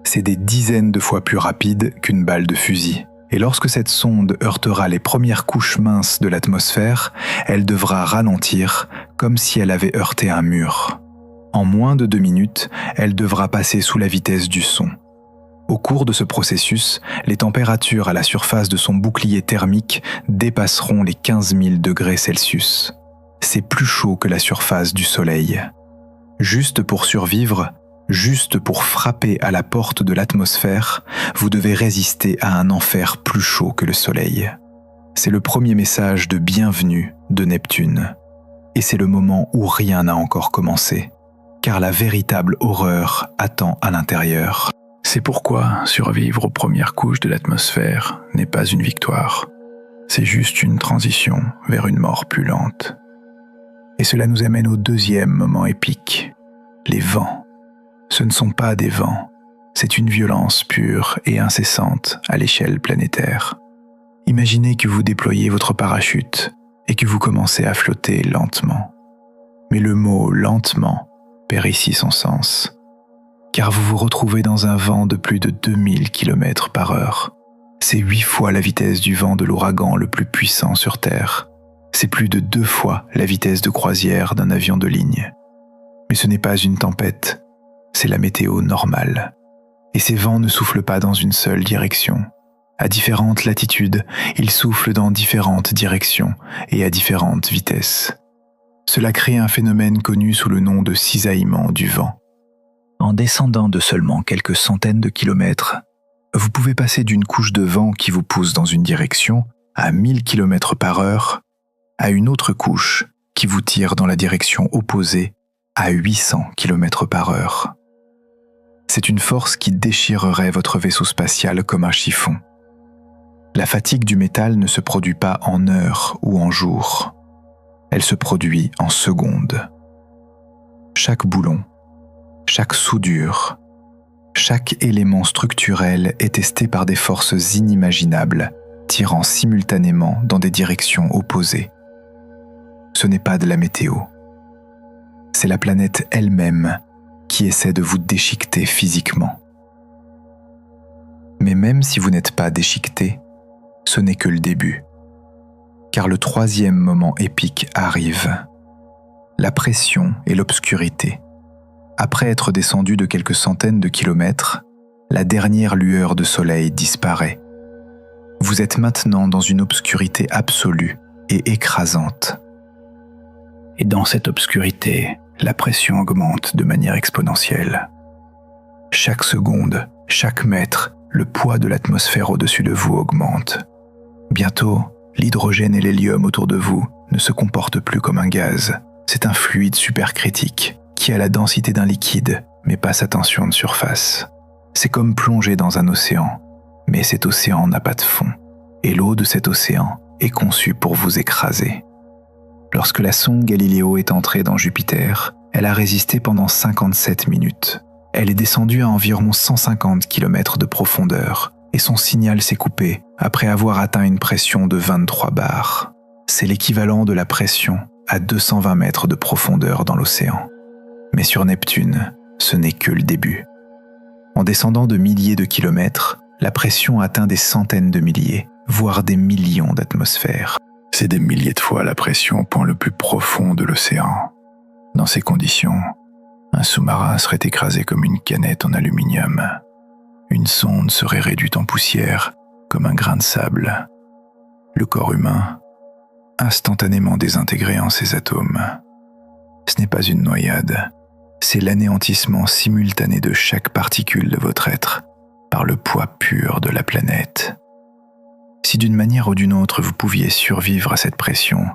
Speaker 2: C'est des dizaines de fois plus rapide qu'une balle de fusil. Et lorsque cette sonde heurtera les premières couches minces de l'atmosphère, elle devra ralentir comme si elle avait heurté un mur. En moins de 2 minutes, elle devra passer sous la vitesse du son. Au cours de ce processus, les températures à la surface de son bouclier thermique dépasseront les 15 000 degrés Celsius. C'est plus chaud que la surface du Soleil. Juste pour survivre, juste pour frapper à la porte de l'atmosphère, vous devez résister à un enfer plus chaud que le Soleil. C'est le premier message de bienvenue de Neptune. Et c'est le moment où rien n'a encore commencé, car la véritable horreur attend à l'intérieur. C'est pourquoi survivre aux premières couches de l'atmosphère n'est pas une victoire. C'est juste une transition vers une mort plus lente. Et cela nous amène au deuxième moment épique, les vents. Ce ne sont pas des vents, c'est une violence pure et incessante à l'échelle planétaire. Imaginez que vous déployez votre parachute et que vous commencez à flotter lentement. Mais le mot « lentement » perd ici son sens, car vous vous retrouvez dans un vent de plus de 2000 km/h. C'est 8 fois la vitesse du vent de l'ouragan le plus puissant sur Terre. C'est plus de 2 fois la vitesse de croisière d'un avion de ligne. Mais ce n'est pas une tempête, c'est la météo normale. Et ces vents ne soufflent pas dans une seule direction. À différentes latitudes, ils soufflent dans différentes directions et à différentes vitesses. Cela crée un phénomène connu sous le nom de cisaillement du vent. En descendant de seulement quelques centaines de kilomètres, vous pouvez passer d'une couche de vent qui vous pousse dans une direction à 1000 km/h à une autre couche qui vous tire dans la direction opposée à 800 km/h. C'est une force qui déchirerait votre vaisseau spatial comme un chiffon. La fatigue du métal ne se produit pas en heures ou en jours. Elle se produit en secondes. Chaque boulon, chaque soudure, chaque élément structurel est testé par des forces inimaginables, tirant simultanément dans des directions opposées. Ce n'est pas de la météo. C'est la planète elle-même qui essaie de vous déchiqueter physiquement. Mais même si vous n'êtes pas déchiqueté, ce n'est que le début. Car le troisième moment épique arrive. La pression et l'obscurité. Après être descendu de quelques centaines de kilomètres, la dernière lueur de soleil disparaît. Vous êtes maintenant dans une obscurité absolue et écrasante. Et dans cette obscurité, la pression augmente de manière exponentielle. Chaque seconde, chaque mètre, le poids de l'atmosphère au-dessus de vous augmente. Bientôt, l'hydrogène et l'hélium autour de vous ne se comportent plus comme un gaz. C'est un fluide supercritique qui a la densité d'un liquide, mais pas sa tension de surface. C'est comme plonger dans un océan, mais cet océan n'a pas de fond, et l'eau de cet océan est conçue pour vous écraser. Lorsque la sonde Galileo est entrée dans Jupiter, elle a résisté pendant 57 minutes. Elle est descendue à environ 150 km de profondeur, et son signal s'est coupé après avoir atteint une pression de 23 bars. C'est l'équivalent de la pression à 220 mètres de profondeur dans l'océan. Mais sur Neptune, ce n'est que le début. En descendant de milliers de kilomètres, la pression atteint des centaines de milliers, voire des millions d'atmosphères. C'est des milliers de fois la pression au point le plus profond de l'océan. Dans ces conditions, un sous-marin serait écrasé comme une canette en aluminium. Une sonde serait réduite en poussière comme un grain de sable. Le corps humain, instantanément désintégré en ses atomes. Ce n'est pas une noyade, c'est l'anéantissement simultané de chaque particule de votre être par le poids pur de la planète. Si d'une manière ou d'une autre vous pouviez survivre à cette pression,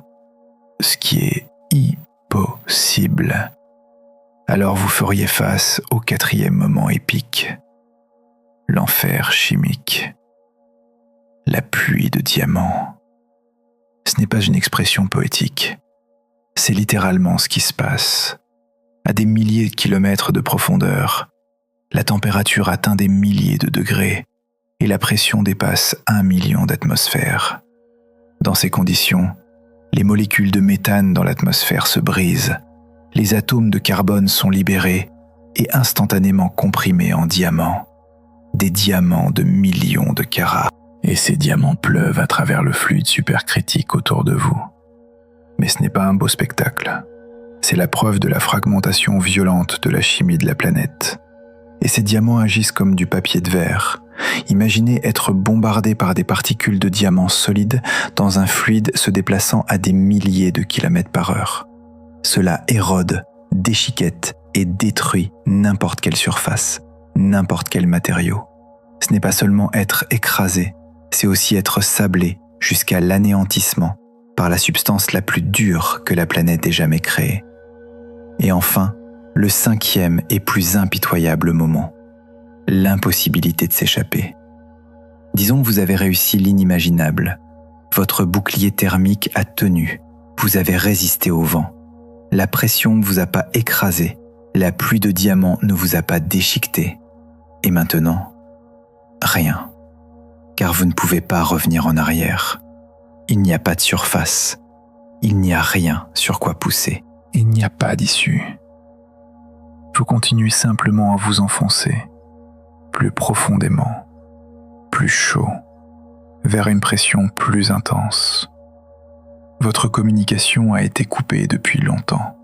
Speaker 2: ce qui est impossible, alors vous feriez face au 4e moment épique, l'enfer chimique, la pluie de diamants. Ce n'est pas une expression poétique, c'est littéralement ce qui se passe. À des milliers de kilomètres de profondeur, la température atteint des milliers de degrés et la pression dépasse 1 million d'atmosphères. Dans ces conditions, les molécules de méthane dans l'atmosphère se brisent, les atomes de carbone sont libérés et instantanément comprimés en diamants. Des diamants de millions de carats. Et ces diamants pleuvent à travers le fluide supercritique autour de vous. Mais ce n'est pas un beau spectacle. C'est la preuve de la fragmentation violente de la chimie de la planète. Et ces diamants agissent comme du papier de verre. Imaginez être bombardé par des particules de diamants solides dans un fluide se déplaçant à des milliers de kilomètres par heure. Cela érode, déchiquette et détruit n'importe quelle surface, n'importe quel matériau. Ce n'est pas seulement être écrasé, c'est aussi être sablé jusqu'à l'anéantissement par la substance la plus dure que la planète ait jamais créée. Et enfin, le 5e et plus impitoyable moment, l'impossibilité de s'échapper. Disons que vous avez réussi l'inimaginable. Votre bouclier thermique a tenu, vous avez résisté au vent. La pression ne vous a pas écrasé, la pluie de diamants ne vous a pas déchiqueté. Et maintenant, rien. Car vous ne pouvez pas revenir en arrière. Il n'y a pas de surface. Il n'y a rien sur quoi pousser. Il n'y a pas d'issue. Vous continuez simplement à vous enfoncer, plus profondément, plus chaud, vers une pression plus intense. Votre communication a été coupée depuis longtemps.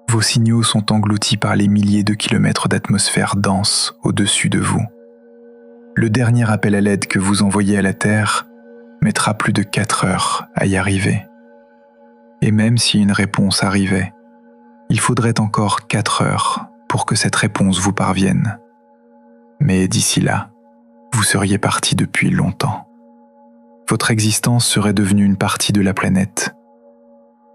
Speaker 2: Vos signaux sont engloutis par les milliers de kilomètres d'atmosphère dense au-dessus de vous. Le dernier appel à l'aide que vous envoyez à la Terre mettra plus de 4 heures à y arriver. Et même si une réponse arrivait, il faudrait encore 4 heures pour que cette réponse vous parvienne. Mais d'ici là, vous seriez parti depuis longtemps. Votre existence serait devenue une partie de la planète.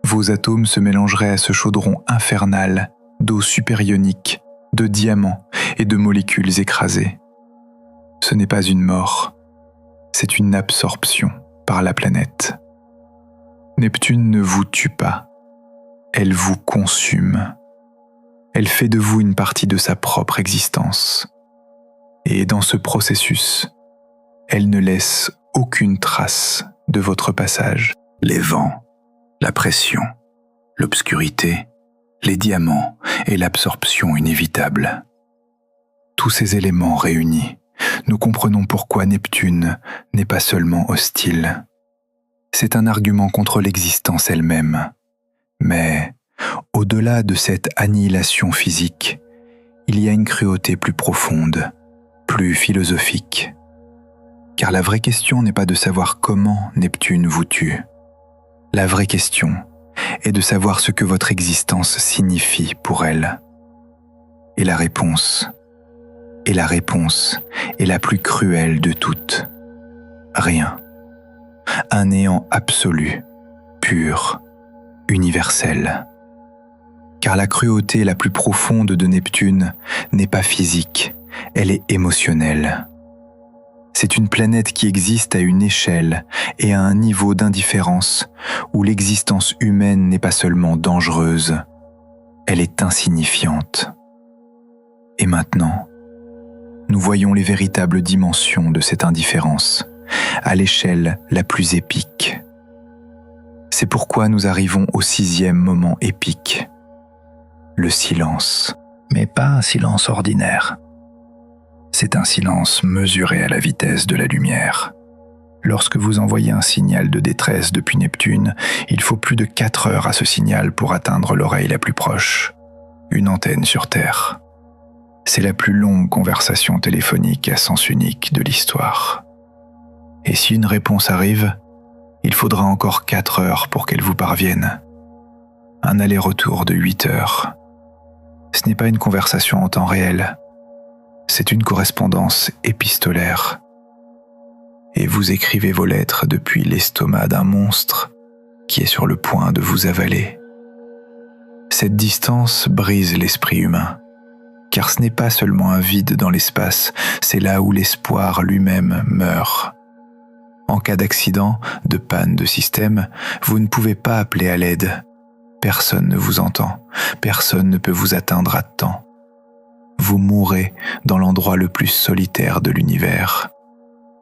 Speaker 2: Vos atomes se mélangeraient à ce chaudron infernal d'eau supérionique, de diamants et de molécules écrasées. Ce n'est pas une mort, c'est une absorption par la planète. Neptune ne vous tue pas, elle vous consume. Elle fait de vous une partie de sa propre existence. Et dans ce processus, elle ne laisse aucune trace de votre passage. Les vents, la pression, l'obscurité, les diamants et l'absorption inévitable. Tous ces éléments réunis, nous comprenons pourquoi Neptune n'est pas seulement hostile. C'est un argument contre l'existence elle-même. Mais, au-delà de cette annihilation physique, il y a une cruauté plus profonde, plus philosophique. Car la vraie question n'est pas de savoir comment Neptune vous tue. La vraie question est de savoir ce que votre existence signifie pour elle. Et la réponse est la plus cruelle de toutes. Rien. Un néant absolu, pur, universel. Car la cruauté la plus profonde de Neptune n'est pas physique, elle est émotionnelle. C'est une planète qui existe à une échelle et à un niveau d'indifférence où l'existence humaine n'est pas seulement dangereuse, elle est insignifiante. Et maintenant, nous voyons les véritables dimensions de cette indifférence, à l'échelle la plus épique. C'est pourquoi nous arrivons au 6e moment épique, le silence. Mais pas un silence ordinaire. C'est un silence mesuré à la vitesse de la lumière. Lorsque vous envoyez un signal de détresse depuis Neptune, il faut plus de 4 heures à ce signal pour atteindre l'oreille la plus proche, une antenne sur Terre. C'est la plus longue conversation téléphonique à sens unique de l'histoire. Et si une réponse arrive, il faudra encore 4 heures pour qu'elle vous parvienne. Un aller-retour de 8 heures. Ce n'est pas une conversation en temps réel, c'est une correspondance épistolaire. Et vous écrivez vos lettres depuis l'estomac d'un monstre qui est sur le point de vous avaler. Cette distance brise l'esprit humain, car ce n'est pas seulement un vide dans l'espace, c'est là où l'espoir lui-même meurt. En cas d'accident, de panne de système, vous ne pouvez pas appeler à l'aide. Personne ne vous entend, personne ne peut vous atteindre à temps. Vous mourrez dans l'endroit le plus solitaire de l'univers,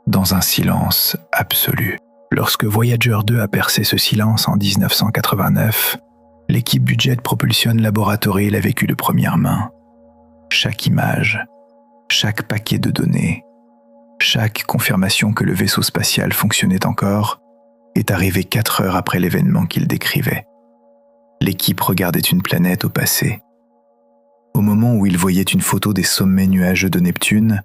Speaker 2: dans un silence absolu. Lorsque Voyager 2 a percé ce silence en 1989, l'équipe du Jet Propulsion Laboratory l'a vécu de première main. Chaque image, chaque paquet de données, chaque confirmation que le vaisseau spatial fonctionnait encore est arrivée 4 heures après l'événement qu'il décrivait. L'équipe regardait une planète au passé. Au moment où il voyait une photo des sommets nuageux de Neptune,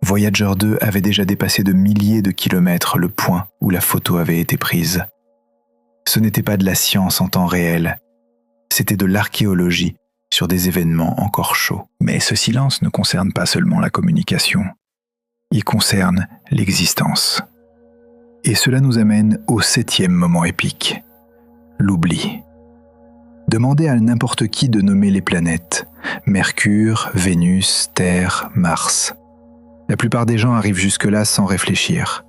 Speaker 2: Voyager 2 avait déjà dépassé de milliers de kilomètres le point où la photo avait été prise. Ce n'était pas de la science en temps réel, c'était de l'archéologie sur des événements encore chauds. Mais ce silence ne concerne pas seulement la communication, il concerne l'existence. Et cela nous amène au 7e moment épique, l'oubli. Demandez à n'importe qui de nommer les planètes, Mercure, Vénus, Terre, Mars. La plupart des gens arrivent jusque-là sans réfléchir.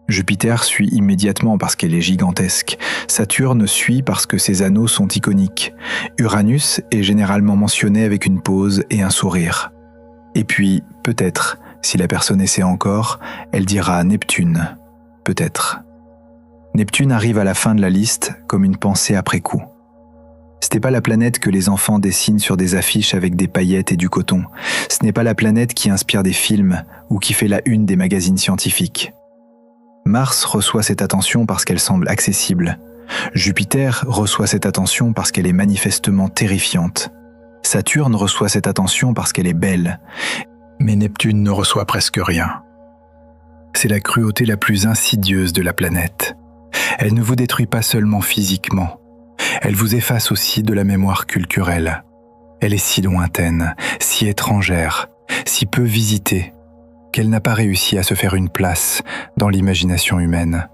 Speaker 2: Jupiter suit immédiatement parce qu'elle est gigantesque. Saturne suit parce que ses anneaux sont iconiques. Uranus est généralement mentionné avec une pause et un sourire. Et puis, peut-être, si la personne essaie encore, elle dira Neptune. Peut-être. Neptune arrive à la fin de la liste comme une pensée après coup. Ce n'est pas la planète que les enfants dessinent sur des affiches avec des paillettes et du coton. Ce n'est pas la planète qui inspire des films ou qui fait la une des magazines scientifiques. Mars reçoit cette attention parce qu'elle semble accessible. Jupiter reçoit cette attention parce qu'elle est manifestement terrifiante. Saturne reçoit cette attention parce qu'elle est belle. Mais Neptune ne reçoit presque rien. C'est la cruauté la plus insidieuse de la planète. Elle ne vous détruit pas seulement physiquement. Elle vous efface aussi de la mémoire culturelle. Elle est si lointaine, si étrangère, si peu visitée, qu'elle n'a pas réussi à se faire une place dans l'imagination humaine.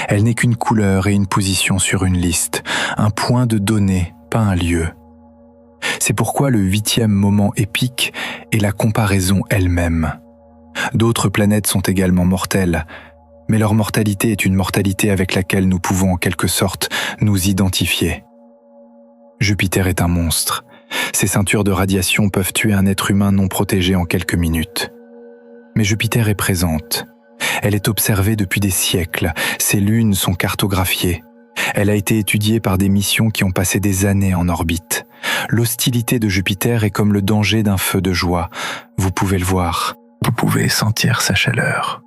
Speaker 2: Elle n'est qu'une couleur et une position sur une liste, un point de données, pas un lieu. C'est pourquoi le 8e moment épique est la comparaison elle-même. D'autres planètes sont également mortelles, mais leur mortalité est une mortalité avec laquelle nous pouvons en quelque sorte nous identifier. Jupiter est un monstre. Ses ceintures de radiation peuvent tuer un être humain non protégé en quelques minutes. Mais Jupiter est présente. Elle est observée depuis des siècles. Ses lunes sont cartographiées. Elle a été étudiée par des missions qui ont passé des années en orbite. L'hostilité de Jupiter est comme le danger d'un feu de joie. Vous pouvez le voir. Vous pouvez sentir sa chaleur.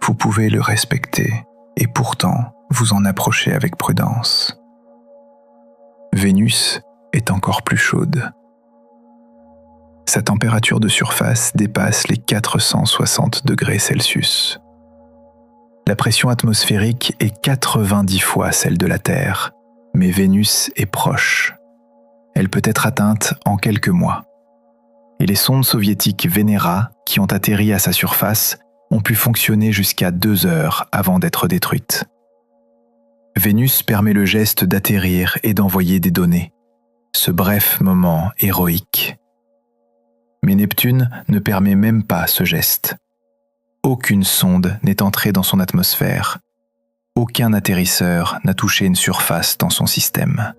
Speaker 2: Vous pouvez le respecter et pourtant vous en approcher avec prudence. Vénus est encore plus chaude. Sa température de surface dépasse les 460 degrés Celsius. La pression atmosphérique est 90 fois celle de la Terre, mais Vénus est proche. Elle peut être atteinte en quelques mois. Et les sondes soviétiques Venera, qui ont atterri à sa surface, ont pu fonctionner jusqu'à 2 heures avant d'être détruites. Vénus permet le geste d'atterrir et d'envoyer des données, ce bref moment héroïque. Mais Neptune ne permet même pas ce geste. Aucune sonde n'est entrée dans son atmosphère. Aucun atterrisseur n'a touché une surface dans son système.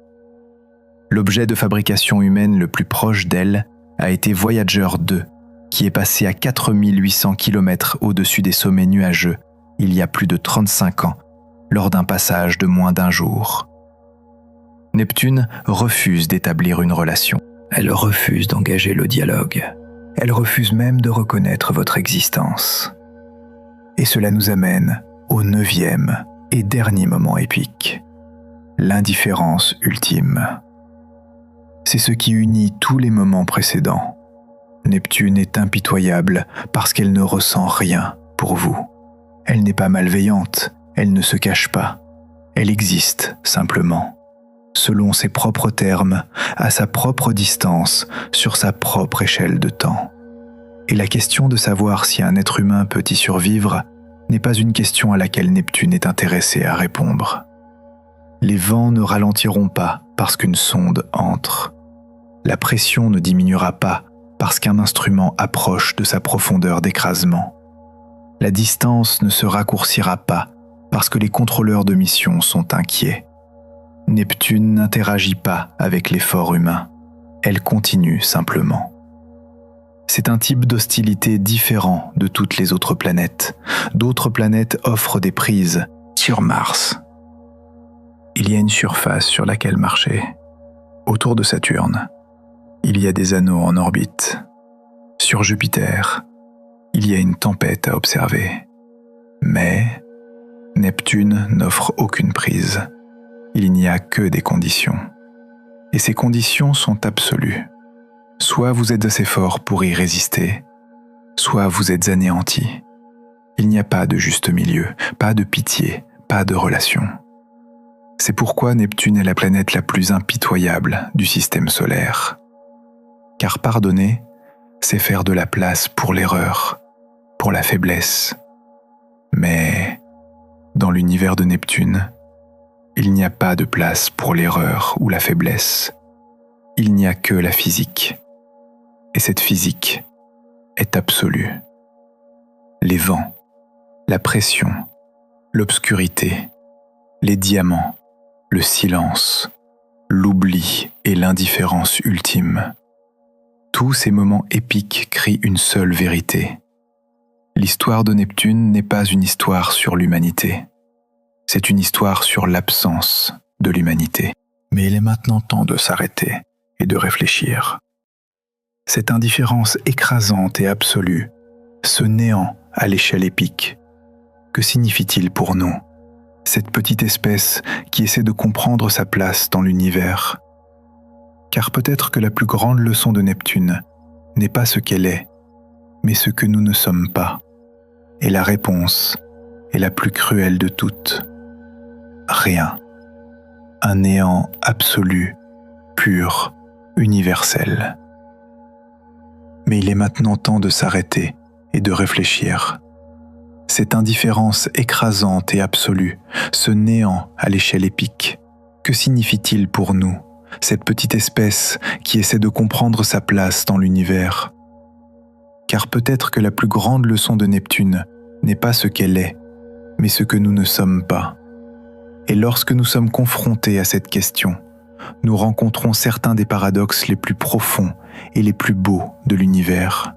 Speaker 2: L'objet de fabrication humaine le plus proche d'elle a été Voyager 2, qui est passé à 4800 km au-dessus des sommets nuageux il y a plus de 35 ans, lors d'un passage de moins d'1 jour. Neptune refuse d'établir une relation. Elle refuse d'engager le dialogue. Elle refuse même de reconnaître votre existence. Et cela nous amène au 9e et dernier moment épique, l'indifférence ultime. C'est ce qui unit tous les moments précédents. Neptune est impitoyable parce qu'elle ne ressent rien pour vous. Elle n'est pas malveillante, elle ne se cache pas. Elle existe simplement, selon ses propres termes, à sa propre distance, sur sa propre échelle de temps. Et la question de savoir si un être humain peut y survivre n'est pas une question à laquelle Neptune est intéressée à répondre. Les vents ne ralentiront pas parce qu'une sonde entre. La pression ne diminuera pas parce qu'un instrument approche de sa profondeur d'écrasement. La distance ne se raccourcira pas parce que les contrôleurs de mission sont inquiets. Neptune n'interagit pas avec l'effort humain. Elle continue simplement. C'est un type d'hostilité différent de toutes les autres planètes. D'autres planètes offrent des prises. Sur Mars, il y a une surface sur laquelle marcher. Autour de Saturne, il y a des anneaux en orbite. Sur Jupiter, il y a une tempête à observer. Mais Neptune n'offre aucune prise. Il n'y a que des conditions. Et ces conditions sont absolues. Soit vous êtes assez fort pour y résister, soit vous êtes anéanti. Il n'y a pas de juste milieu, pas de pitié, pas de relation. C'est pourquoi Neptune est la planète la plus impitoyable du système solaire. Car pardonner, c'est faire de la place pour l'erreur, pour la faiblesse. Mais dans l'univers de Neptune, il n'y a pas de place pour l'erreur ou la faiblesse. Il n'y a que la physique. Et cette physique est absolue. Les vents, la pression, l'obscurité, les diamants, le silence, l'oubli et l'indifférence ultime. Tous ces moments épiques crient une seule vérité. L'histoire de Neptune n'est pas une histoire sur l'humanité. C'est une histoire sur l'absence de l'humanité. Mais il est maintenant temps de s'arrêter et de réfléchir. Cette indifférence écrasante et absolue, ce néant à l'échelle épique, que signifie-t-il pour nous, cette petite espèce qui essaie de comprendre sa place dans l'univers? Car peut-être que la plus grande leçon de Neptune n'est pas ce qu'elle est, mais ce que nous ne sommes pas. Et la réponse est la plus cruelle de toutes. Rien. Un néant absolu, pur, universel. Mais il est maintenant temps de s'arrêter et de réfléchir. Cette indifférence écrasante et absolue, ce néant à l'échelle épique, que signifie-t-il pour nous, cette petite espèce qui essaie de comprendre sa place dans l'univers? Car peut-être que la plus grande leçon de Neptune n'est pas ce qu'elle est, mais ce que nous ne sommes pas. Et lorsque nous sommes confrontés à cette question, nous rencontrons certains des paradoxes les plus profonds et les plus beaux de l'univers.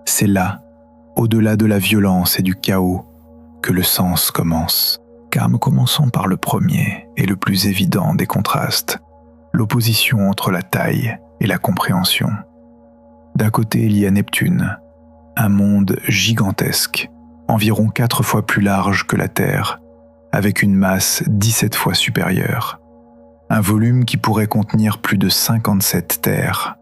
Speaker 2: C'est là, au-delà de la violence et du chaos, que le sens commence. Car nous commençons par le premier et le plus évident des contrastes, l'opposition entre la taille et la compréhension. D'un côté, il y a Neptune, un monde gigantesque, environ 4 fois plus large que la Terre, avec une masse 17 fois supérieure. Un volume qui pourrait contenir plus de 57 terres.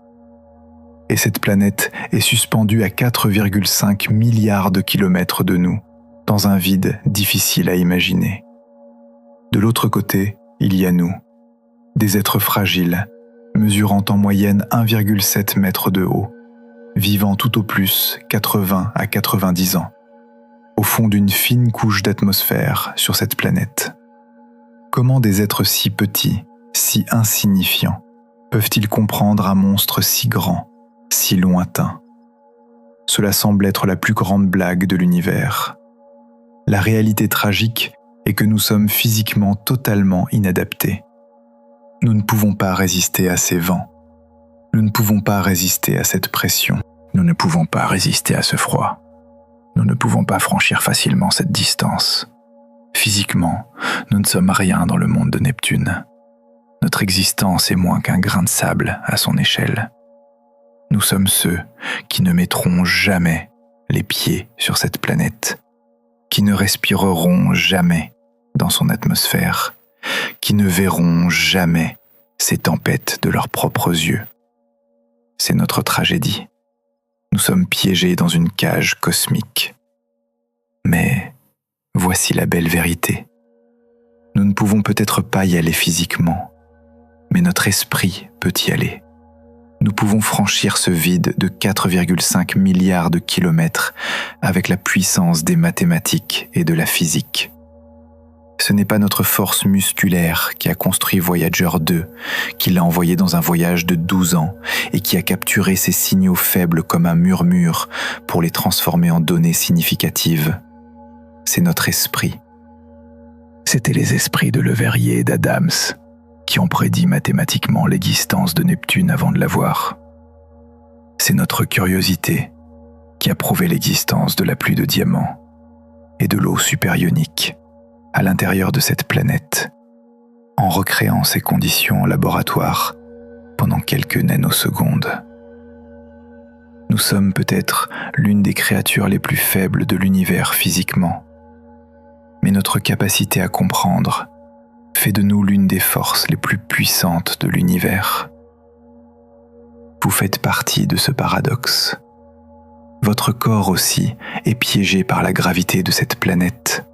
Speaker 2: Et cette planète est suspendue à 4,5 milliards de kilomètres de nous, dans un vide difficile à imaginer. De l'autre côté, il y a nous, des êtres fragiles, mesurant en moyenne 1,7 mètre de haut, vivant tout au plus 80 à 90 ans, au fond d'une fine couche d'atmosphère sur cette planète. Comment des êtres si petits, si insignifiants, peuvent-ils comprendre un monstre si grand, si lointain? Cela semble être la plus grande blague de l'univers. La réalité tragique est que nous sommes physiquement totalement inadaptés. Nous ne pouvons pas résister à ces vents. Nous ne pouvons pas résister à cette pression. Nous ne pouvons pas résister à ce froid. Nous ne pouvons pas franchir facilement cette distance. Physiquement, nous ne sommes rien dans le monde de Neptune. Notre existence est moins qu'un grain de sable à son échelle. Nous sommes ceux qui ne mettront jamais les pieds sur cette planète, qui ne respireront jamais dans son atmosphère, qui ne verront jamais ces tempêtes de leurs propres yeux. C'est notre tragédie. Nous sommes piégés dans une cage cosmique. Mais voici la belle vérité. Nous ne pouvons peut-être pas y aller physiquement, mais notre esprit peut y aller. Nous pouvons franchir ce vide de 4,5 milliards de kilomètres avec la puissance des mathématiques et de la physique. Ce n'est pas notre force musculaire qui a construit Voyager 2, qui l'a envoyé dans un voyage de 12 ans et qui a capturé ces signaux faibles comme un murmure pour les transformer en données significatives. C'est notre esprit. C'étaient les esprits de Le Verrier et d'Adams qui ont prédit mathématiquement l'existence de Neptune avant de la voir. C'est notre curiosité qui a prouvé l'existence de la pluie de diamants et de l'eau supérionique à l'intérieur de cette planète, en recréant ces conditions en laboratoire pendant quelques nanosecondes. Nous sommes peut-être l'une des créatures les plus faibles de l'univers physiquement, mais notre capacité à comprendre fait de nous l'une des forces les plus puissantes de l'univers. Vous faites partie de ce paradoxe. Votre corps aussi est piégé par la gravité de cette planète.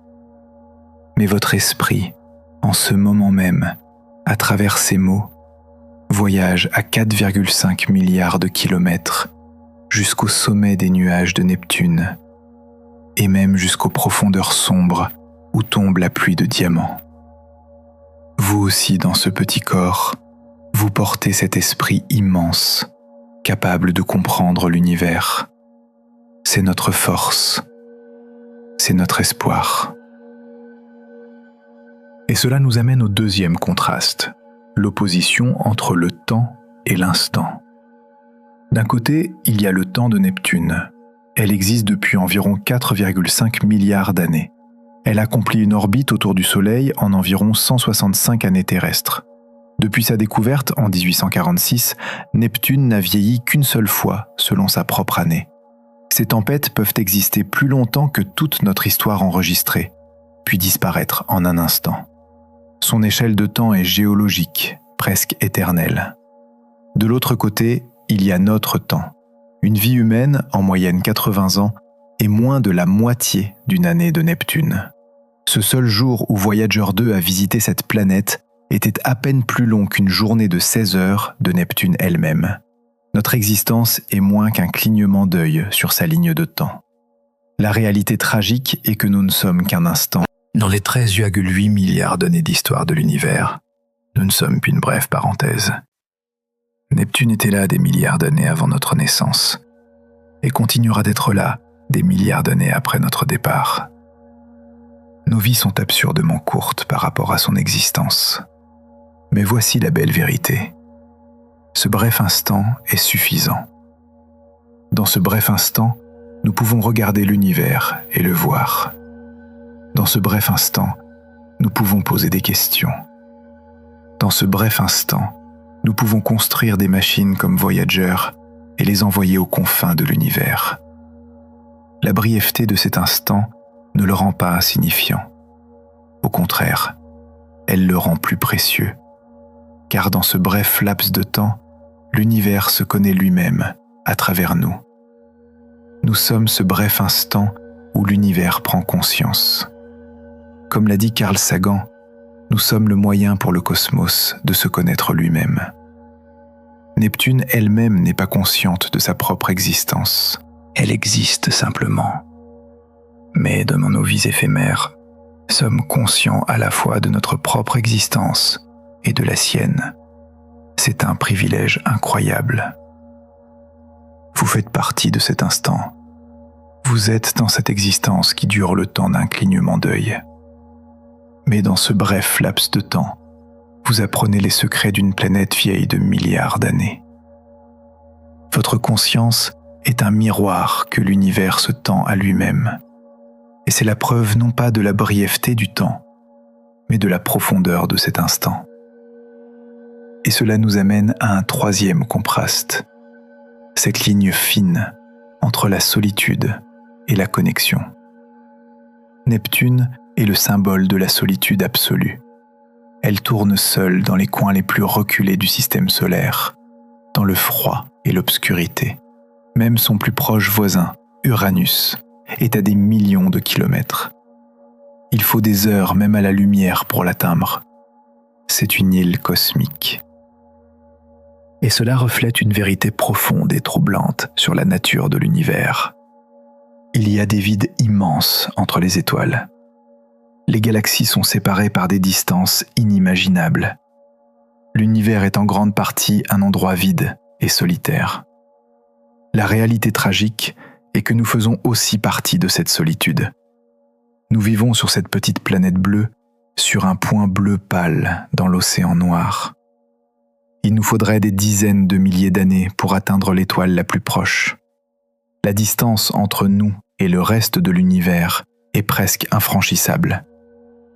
Speaker 2: Mais votre esprit, en ce moment même, à travers ces mots, voyage à 4,5 milliards de kilomètres jusqu'au sommet des nuages de Neptune et même jusqu'aux profondeurs sombres où tombe la pluie de diamants. Vous aussi, dans ce petit corps, vous portez cet esprit immense, capable de comprendre l'univers. C'est notre force, c'est notre espoir. Et cela nous amène au deuxième contraste, l'opposition entre le temps et l'instant. D'un côté, il y a le temps de Neptune. Elle existe depuis environ 4,5 milliards d'années. Elle accomplit une orbite autour du Soleil en environ 165 années terrestres. Depuis sa découverte en 1846, Neptune n'a vieilli qu'une seule fois selon sa propre année. Ces tempêtes peuvent exister plus longtemps que toute notre histoire enregistrée, puis disparaître en un instant. Son échelle de temps est géologique, presque éternelle. De l'autre côté, il y a notre temps. Une vie humaine, en moyenne 80 ans, est moins de la moitié d'une année de Neptune. Ce seul jour où Voyager 2 a visité cette planète était à peine plus long qu'une journée de 16 heures de Neptune elle-même. Notre existence est moins qu'un clignement d'œil sur sa ligne de temps. La réalité tragique est que nous ne sommes qu'un instant. Dans les 13,8 milliards d'années d'histoire de l'univers, nous ne sommes qu'une brève parenthèse. Neptune était là des milliards d'années avant notre naissance et continuera d'être là des milliards d'années après notre départ. Nos vies sont absurdement courtes par rapport à son existence. Mais voici la belle vérité. Ce bref instant est suffisant. Dans ce bref instant, nous pouvons regarder l'univers et le voir. Dans ce bref instant, nous pouvons poser des questions. Dans ce bref instant, nous pouvons construire des machines comme Voyager et les envoyer aux confins de l'univers. La brièveté de cet instant ne le rend pas insignifiant. Au contraire, elle le rend plus précieux, car dans ce bref laps de temps, l'univers se connaît lui-même à travers nous. Nous sommes ce bref instant où l'univers prend conscience. Comme l'a dit Carl Sagan, nous sommes le moyen pour le cosmos de se connaître lui-même. Neptune elle-même n'est pas consciente de sa propre existence. Elle existe simplement. Mais dans nos vies éphémères, sommes conscients à la fois de notre propre existence et de la sienne. C'est un privilège incroyable. Vous faites partie de cet instant. Vous êtes dans cette existence qui dure le temps d'un clignement d'œil. Mais dans ce bref laps de temps, vous apprenez les secrets d'une planète vieille de milliards d'années. Votre conscience est un miroir que l'univers se tend à lui-même. Et c'est la preuve non pas de la brièveté du temps, mais de la profondeur de cet instant. Et cela nous amène à un troisième contraste, cette ligne fine entre la solitude et la connexion. Neptune est le symbole de la solitude absolue. Elle tourne seule dans les coins les plus reculés du système solaire, dans le froid et l'obscurité. Même son plus proche voisin, Uranus, est à des millions de kilomètres. Il faut des heures même à la lumière pour l'atteindre. C'est une île cosmique. Et cela reflète une vérité profonde et troublante sur la nature de l'univers. Il y a des vides immenses entre les étoiles. Les galaxies sont séparées par des distances inimaginables. L'univers est en grande partie un endroit vide et solitaire. La réalité tragique est que nous faisons aussi partie de cette solitude. Nous vivons sur cette petite planète bleue, sur un point bleu pâle dans l'océan noir. Il nous faudrait des dizaines de milliers d'années pour atteindre l'étoile la plus proche. La distance entre nous et le reste de l'univers est presque infranchissable.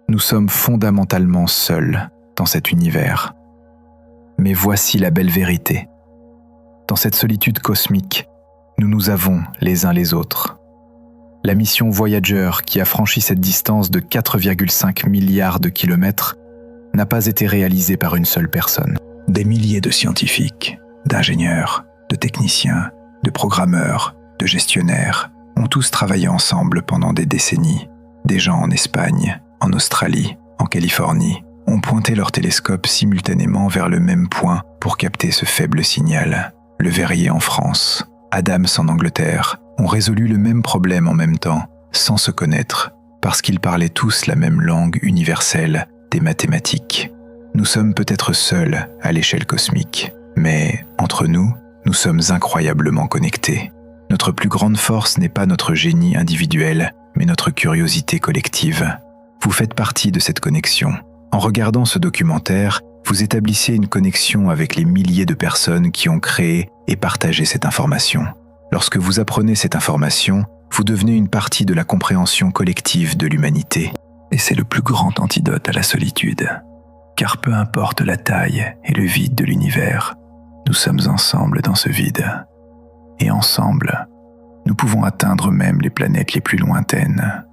Speaker 2: Nous sommes fondamentalement seuls dans cet univers. Mais voici la belle vérité. Dans cette solitude cosmique, nous nous avons les uns les autres. La mission Voyager, qui a franchi cette distance de 4,5 milliards de kilomètres, n'a pas été réalisée par une seule personne. Des milliers de scientifiques, d'ingénieurs, de techniciens, de programmeurs, de gestionnaires ont tous travaillé ensemble pendant des décennies. Des gens en Espagne, en Australie, en Californie, ont pointé leurs télescopes simultanément vers le même point pour capter ce faible signal. Le Verrier en France, Adams en Angleterre, ont résolu le même problème en même temps, sans se connaître, parce qu'ils parlaient tous la même langue universelle des mathématiques. Nous sommes peut-être seuls à l'échelle cosmique, mais entre nous, nous sommes incroyablement connectés. Notre plus grande force n'est pas notre génie individuel, mais notre curiosité collective. Vous faites partie de cette connexion. En regardant ce documentaire, vous établissez une connexion avec les milliers de personnes qui ont créé et partagé cette information. Lorsque vous apprenez cette information, vous devenez une partie de la compréhension collective de l'humanité. Et c'est le plus grand antidote à la solitude. Car peu importe la taille et le vide de l'univers, nous sommes ensemble dans ce vide. Et ensemble, nous pouvons atteindre même les planètes les plus lointaines.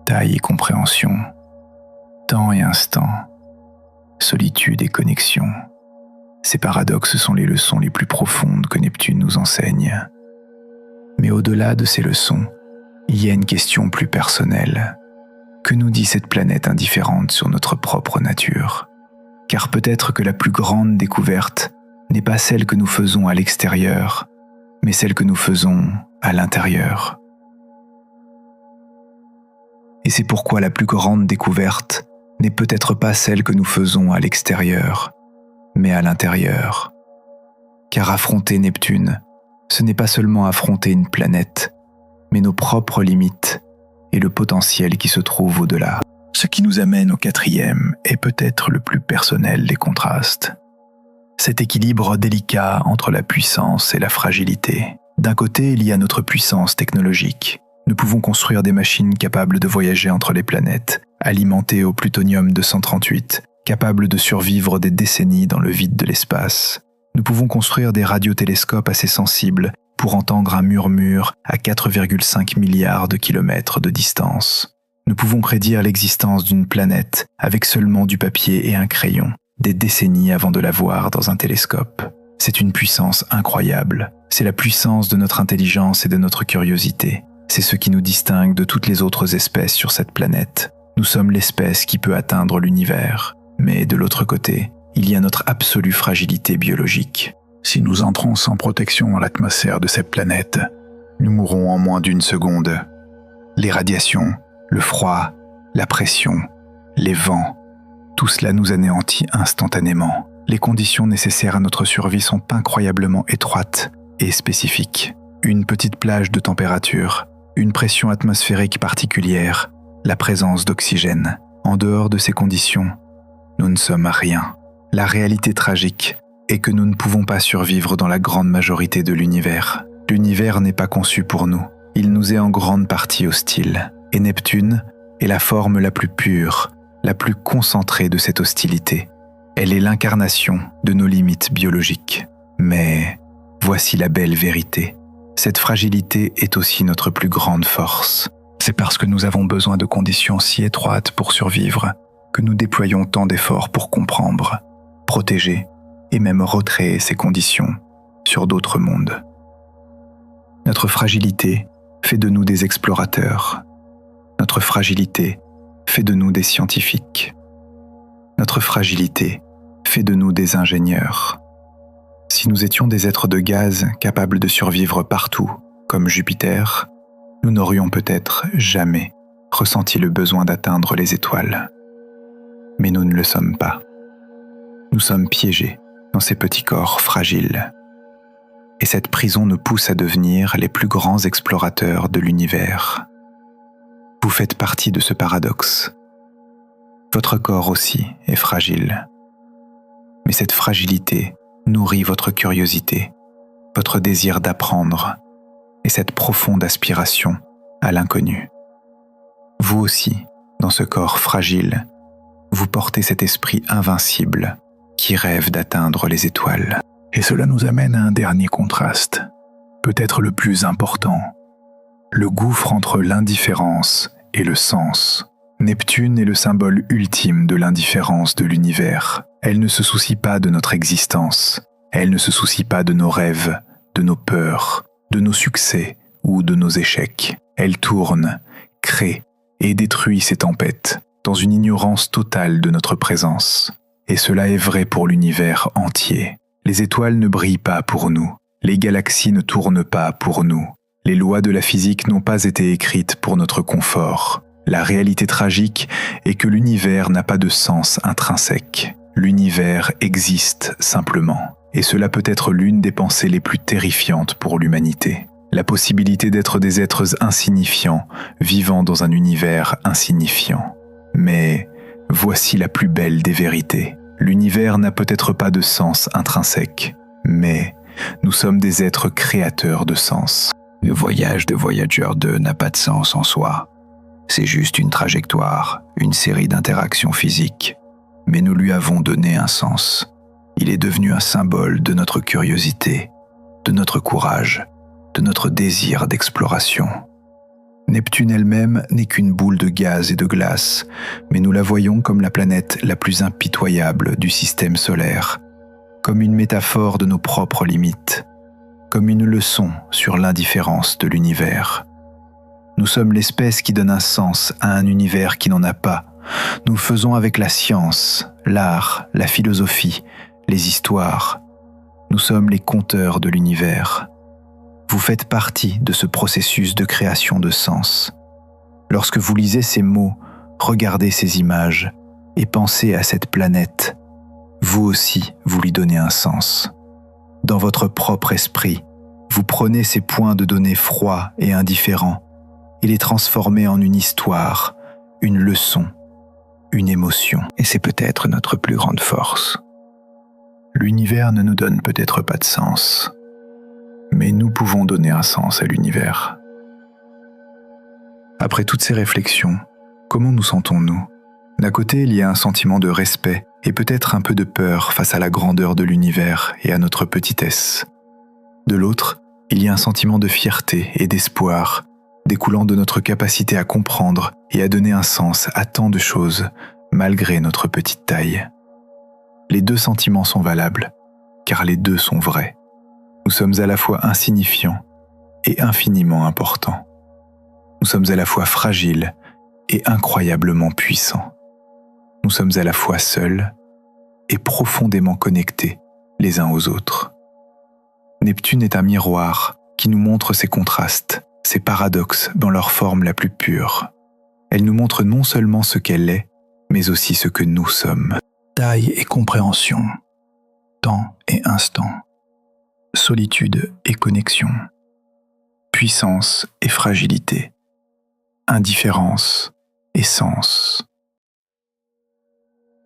Speaker 2: Taille et compréhension, temps et instant, solitude et connexion. Ces paradoxes sont les leçons les plus profondes que Neptune nous enseigne. Mais au-delà de ces leçons, il y a une question plus personnelle. Que nous dit cette planète indifférente sur notre propre nature ? Car peut-être que la plus grande découverte n'est pas celle que nous faisons à l'extérieur, mais celle que nous faisons à l'intérieur. Et c'est pourquoi la plus grande découverte n'est peut-être pas celle que nous faisons à l'extérieur, mais à l'intérieur. Car affronter Neptune, ce n'est pas seulement affronter une planète, mais nos propres limites et le potentiel qui se trouve au-delà. Ce qui nous amène au quatrième et peut-être le plus personnel des contrastes. Cet équilibre délicat entre la puissance et la fragilité. D'un côté, il y a notre puissance technologique. Nous pouvons construire des machines capables de voyager entre les planètes, alimentées au plutonium-238, capables de survivre des décennies dans le vide de l'espace. Nous pouvons construire des radiotélescopes assez sensibles pour entendre un murmure à 4,5 milliards de kilomètres de distance. Nous pouvons prédire l'existence d'une planète avec seulement du papier et un crayon, des décennies avant de la voir dans un télescope. C'est une puissance incroyable. C'est la puissance de notre intelligence et de notre curiosité. C'est ce qui nous distingue de toutes les autres espèces sur cette planète. Nous sommes l'espèce qui peut atteindre l'univers. Mais de l'autre côté, il y a notre absolue fragilité biologique. Si nous entrons sans protection dans l'atmosphère de cette planète, nous mourrons en moins d'une seconde. Les radiations, le froid, la pression, les vents, tout cela nous anéantit instantanément. Les conditions nécessaires à notre survie sont incroyablement étroites et spécifiques. Une petite plage de température, une pression atmosphérique particulière, la présence d'oxygène. En dehors de ces conditions, nous ne sommes rien. La réalité tragique est que nous ne pouvons pas survivre dans la grande majorité de l'univers. L'univers n'est pas conçu pour nous. Il nous est en grande partie hostile. Et Neptune est la forme la plus pure, la plus concentrée de cette hostilité. Elle est l'incarnation de nos limites biologiques. Mais voici la belle vérité. Cette fragilité est aussi notre plus grande force. C'est parce que nous avons besoin de conditions si étroites pour survivre que nous déployons tant d'efforts pour comprendre, protéger et même recréer ces conditions sur d'autres mondes. Notre fragilité fait de nous des explorateurs. Notre fragilité fait de nous des scientifiques. Notre fragilité fait de nous des ingénieurs. Si nous étions des êtres de gaz capables de survivre partout, comme Jupiter, nous n'aurions peut-être jamais ressenti le besoin d'atteindre les étoiles. Mais nous ne le sommes pas. Nous sommes piégés dans ces petits corps fragiles. Et cette prison nous pousse à devenir les plus grands explorateurs de l'univers. Vous faites partie de ce paradoxe. Votre corps aussi est fragile. Mais cette fragilité nourrit votre curiosité, votre désir d'apprendre et cette profonde aspiration à l'inconnu. Vous aussi, dans ce corps fragile, vous portez cet esprit invincible qui rêve d'atteindre les étoiles. Et cela nous amène à un dernier contraste, peut-être le plus important, le gouffre entre l'indifférence et le sens. Neptune est le symbole ultime de l'indifférence de l'univers. Elle ne se soucie pas de notre existence, elle ne se soucie pas de nos rêves, de nos peurs, de nos succès ou de nos échecs. Elle tourne, crée et détruit ces tempêtes dans une ignorance totale de notre présence. Et cela est vrai pour l'univers entier. Les étoiles ne brillent pas pour nous, les galaxies ne tournent pas pour nous, les lois de la physique n'ont pas été écrites pour notre confort. La réalité tragique est que l'univers n'a pas de sens intrinsèque. L'univers existe simplement, et cela peut être l'une des pensées les plus terrifiantes pour l'humanité. La possibilité d'être des êtres insignifiants, vivant dans un univers insignifiant. Mais voici la plus belle des vérités. L'univers n'a peut-être pas de sens intrinsèque, mais nous sommes des êtres créateurs de sens.
Speaker 3: Le voyage de Voyager 2 n'a pas de sens en soi. C'est juste une trajectoire, une série d'interactions physiques. Mais nous lui avons donné un sens. Il est devenu un symbole de notre curiosité, de notre courage, de notre désir d'exploration. Neptune elle-même n'est qu'une boule de gaz et de glace, mais nous la voyons comme la planète la plus impitoyable du système solaire, comme une métaphore de nos propres limites, comme une leçon sur l'indifférence de l'univers. Nous sommes l'espèce qui donne un sens à un univers qui n'en a pas. Nous le faisons avec la science, l'art, la philosophie, les histoires. Nous sommes les conteurs de l'univers. Vous faites partie de ce processus de création de sens. Lorsque vous lisez ces mots, regardez ces images et pensez à cette planète, vous aussi, vous lui donnez un sens. Dans votre propre esprit, vous prenez ces points de données froids et indifférents et les transformez en une histoire, une leçon, une émotion. Et c'est peut-être notre plus grande force. L'univers ne nous donne peut-être pas de sens, mais nous pouvons donner un sens à l'univers. Après toutes ces réflexions, comment nous sentons-nous ? D'un côté, il y a un sentiment de respect et peut-être un peu de peur face à la grandeur de l'univers et à notre petitesse. De l'autre, il y a un sentiment de fierté et d'espoir, découlant de notre capacité à comprendre et à donner un sens à tant de choses, malgré notre petite taille. Les deux sentiments sont valables, car les deux sont vrais. Nous sommes à la fois insignifiants et infiniment importants. Nous sommes à la fois fragiles et incroyablement puissants. Nous sommes à la fois seuls et profondément connectés les uns aux autres. Neptune est un miroir qui nous montre ces contrastes, ces paradoxes dans leur forme la plus pure. Elle nous montre non seulement ce qu'elle est, mais aussi ce que nous sommes. Taille et compréhension, temps et instant, solitude et connexion, puissance et fragilité, indifférence et sens.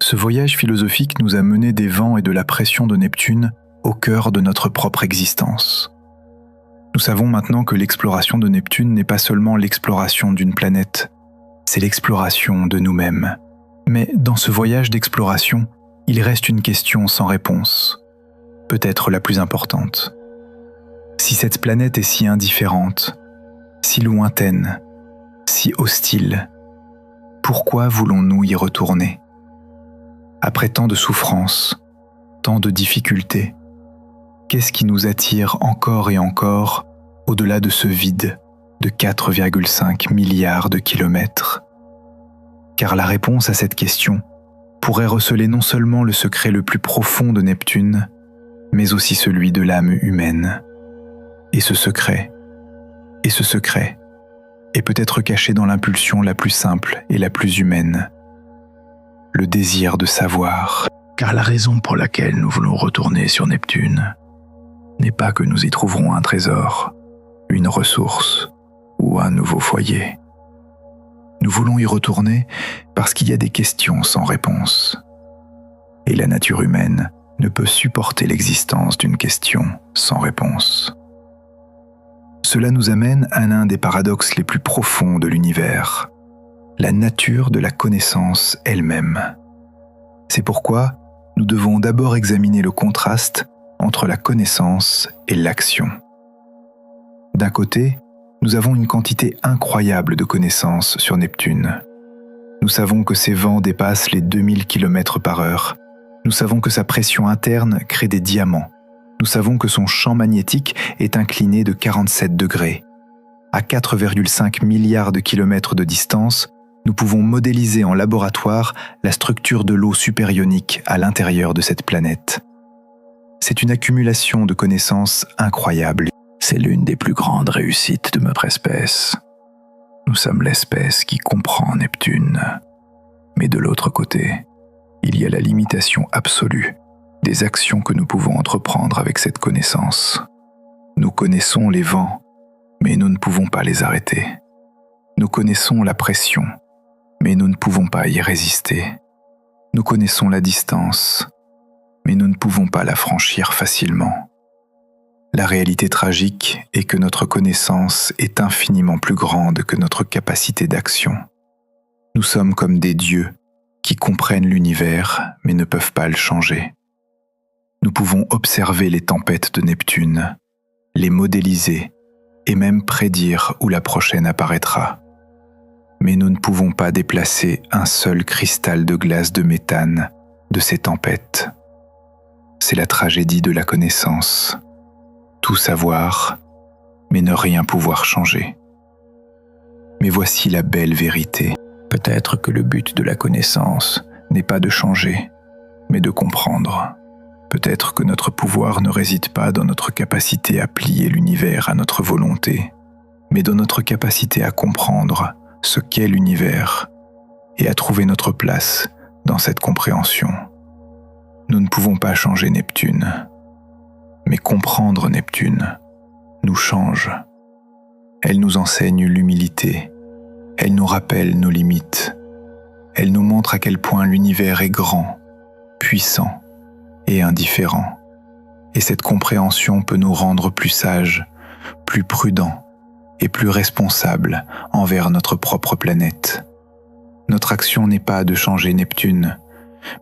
Speaker 3: Ce voyage philosophique nous a mené des vents et de la pression de Neptune au cœur de notre propre existence. Nous savons maintenant que l'exploration de Neptune n'est pas seulement l'exploration d'une planète, c'est l'exploration de nous-mêmes. Mais dans ce voyage d'exploration, il reste une question sans réponse, peut-être la plus importante. Si cette planète est si indifférente, si lointaine,
Speaker 2: si hostile, pourquoi voulons-nous y retourner? Après tant de souffrances, tant de difficultés, qu'est-ce qui nous attire encore et encore au-delà de ce vide de 4,5 milliards de kilomètres? Car la réponse à cette question pourrait receler non seulement le secret le plus profond de Neptune, mais aussi celui de l'âme humaine. Et ce secret est peut-être caché dans l'impulsion la plus simple et la plus humaine, le désir de savoir.
Speaker 3: Car la raison pour laquelle nous voulons retourner sur Neptune n'est pas que nous y trouverons un trésor, une ressource ou un nouveau foyer. Nous voulons y retourner parce qu'il y a des questions sans réponse. Et la nature humaine ne peut supporter l'existence d'une question sans réponse. Cela nous amène à l'un des paradoxes les plus profonds de l'univers, la nature de la connaissance elle-même. C'est pourquoi nous devons d'abord examiner le contraste entre la connaissance et l'action. D'un côté, nous avons une quantité incroyable de connaissances sur Neptune. Nous savons que ses vents dépassent les 2000 km/h. Nous savons que sa pression interne crée des diamants. Nous savons que son champ magnétique est incliné de 47 degrés. À 4,5 milliards de kilomètres de distance, nous pouvons modéliser en laboratoire la structure de l'eau supérionique à l'intérieur de cette planète. C'est une accumulation de connaissances incroyables. C'est l'une des plus grandes réussites de notre espèce. Nous sommes l'espèce qui comprend Neptune. Mais de l'autre côté, il y a la limitation absolue des actions que nous pouvons entreprendre avec cette connaissance. Nous connaissons les vents, mais nous ne pouvons pas les arrêter. Nous connaissons la pression, mais nous ne pouvons pas y résister. Nous connaissons la distance, mais nous ne pouvons pas la franchir facilement. La réalité tragique est que notre connaissance est infiniment plus grande que notre capacité d'action. Nous sommes comme des dieux qui comprennent l'univers mais ne peuvent pas le changer. Nous pouvons observer les tempêtes de Neptune, les modéliser et même prédire où la prochaine apparaîtra. Mais nous ne pouvons pas déplacer un seul cristal de glace de méthane de ces tempêtes. C'est la tragédie de la connaissance. Tout savoir, mais ne rien pouvoir changer. Mais voici la belle vérité. Peut-être que le but de la connaissance n'est pas de changer, mais de comprendre. Peut-être que notre pouvoir ne réside pas dans notre capacité à plier l'univers à notre volonté, mais dans notre capacité à comprendre ce qu'est l'univers et à trouver notre place dans cette compréhension. Nous ne pouvons pas changer Neptune, mais comprendre Neptune nous change. Elle nous enseigne l'humilité, elle nous rappelle nos limites, elle nous montre à quel point l'univers est grand, puissant et indifférent. Et cette compréhension peut nous rendre plus sages, plus prudents et plus responsables envers notre propre planète. Notre action n'est pas de changer Neptune,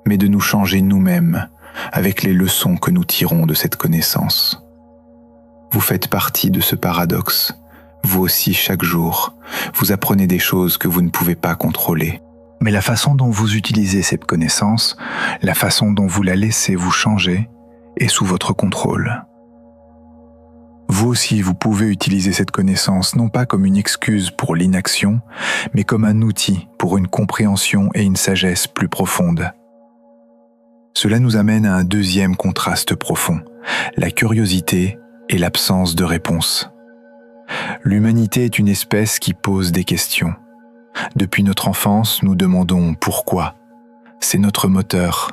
Speaker 3: mais de nous changer nous-mêmes avec les leçons que nous tirons de cette connaissance. Vous faites partie de ce paradoxe. Vous aussi, chaque jour, vous apprenez des choses que vous ne pouvez pas contrôler. Mais la façon dont vous utilisez cette connaissance, la façon dont vous la laissez vous changer, est sous votre contrôle. Vous aussi, vous pouvez utiliser cette connaissance non pas comme une excuse pour l'inaction, mais comme un outil pour une compréhension et une sagesse plus profondes. Cela nous amène à un deuxième contraste profond, la curiosité et l'absence de réponse. L'humanité est une espèce qui pose des questions. Depuis notre enfance, nous demandons pourquoi. C'est notre moteur,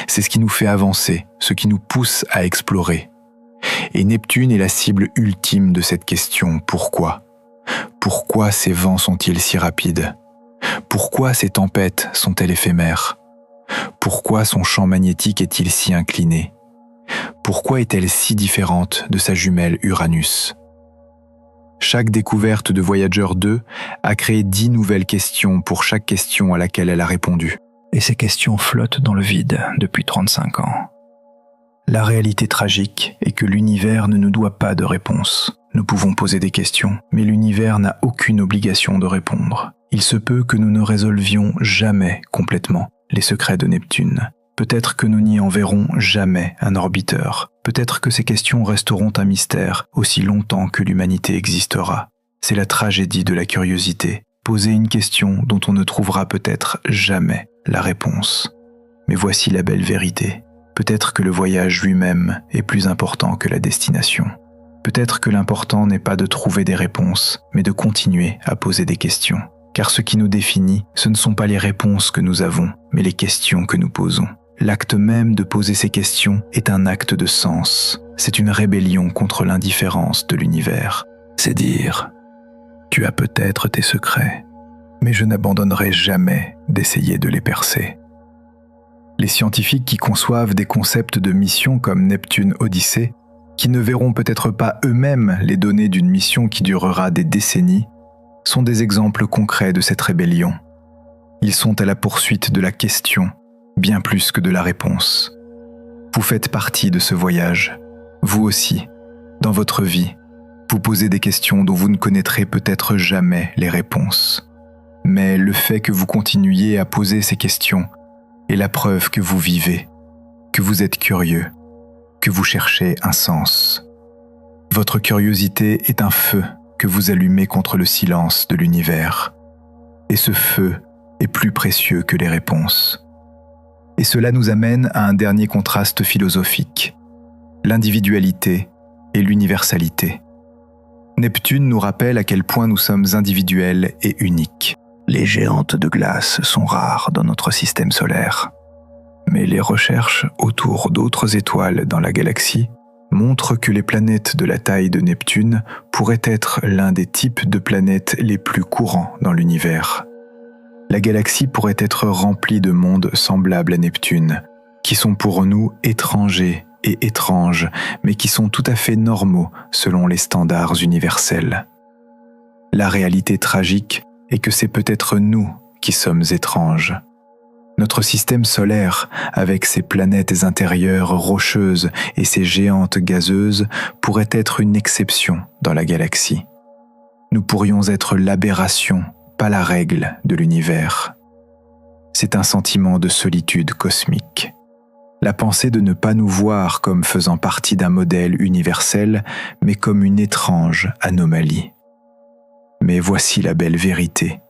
Speaker 3: c'est ce qui nous fait avancer, ce qui nous pousse à explorer. Et Neptune est la cible ultime de cette question, pourquoi ? Pourquoi ces vents sont-ils si rapides ? Pourquoi ces tempêtes sont-elles éphémères ? Pourquoi son champ magnétique est-il si incliné ? Pourquoi est-elle si différente de sa jumelle Uranus ? Chaque découverte de Voyager 2 a créé 10 nouvelles questions pour chaque question à laquelle elle a répondu. Et ces questions flottent dans le vide depuis 35 ans. La réalité tragique est que l'univers ne nous doit pas de réponse.
Speaker 2: Nous pouvons poser des questions, mais l'univers n'a aucune obligation de répondre. Il se peut que nous ne résolvions jamais complètement les secrets de Neptune. Peut-être que nous n'y enverrons jamais un orbiteur. Peut-être que ces questions resteront un mystère aussi longtemps que l'humanité existera. C'est la tragédie de la curiosité. Poser une question dont on ne trouvera peut-être jamais la réponse. Mais voici la belle vérité. Peut-être que le voyage lui-même est plus important que la destination. Peut-être que l'important n'est pas de trouver des réponses, mais de continuer à poser des questions. Car ce qui nous définit, ce ne sont pas les réponses que nous avons, mais les questions que nous posons. L'acte même de poser ces questions est un acte de sens. C'est une rébellion contre l'indifférence de l'univers.
Speaker 3: C'est dire, tu as peut-être tes secrets, mais je n'abandonnerai jamais d'essayer de les percer.
Speaker 2: Les scientifiques qui conçoivent des concepts de mission comme Neptune Odyssey, qui ne verront peut-être pas eux-mêmes les données d'une mission qui durera des décennies, sont des exemples concrets de cette rébellion. Ils sont à la poursuite de la question, bien plus que de la réponse. Vous faites partie de ce voyage. Vous aussi, dans votre vie, vous posez des questions dont vous ne connaîtrez peut-être jamais les réponses. Mais le fait que vous continuiez à poser ces questions est la preuve que vous vivez, que vous êtes curieux, que vous cherchez un sens. Votre curiosité est un feu que vous allumez contre le silence de l'univers. Et ce feu est plus précieux que les réponses. Et cela nous amène à un dernier contraste philosophique, l'individualité et l'universalité. Neptune nous rappelle à quel point nous sommes individuels et uniques.
Speaker 3: Les géantes de glace sont rares dans notre système solaire. Mais les recherches autour d'autres étoiles dans la galaxie montrent que les planètes de la taille de Neptune pourraient être l'un des types de planètes les plus courants dans l'univers. La galaxie pourrait être remplie de mondes semblables à Neptune, qui sont pour nous étrangers et étranges, mais qui sont tout à fait normaux selon les standards universels. La réalité tragique est que c'est peut-être nous qui sommes étranges. Notre système solaire, avec ses planètes intérieures rocheuses et ses géantes gazeuses, pourrait être une exception dans la galaxie. Nous pourrions être l'aberration, pas la règle de l'univers. C'est un sentiment de solitude cosmique. La pensée de ne pas nous voir comme faisant partie d'un modèle universel, mais comme une étrange anomalie. Mais voici la belle vérité.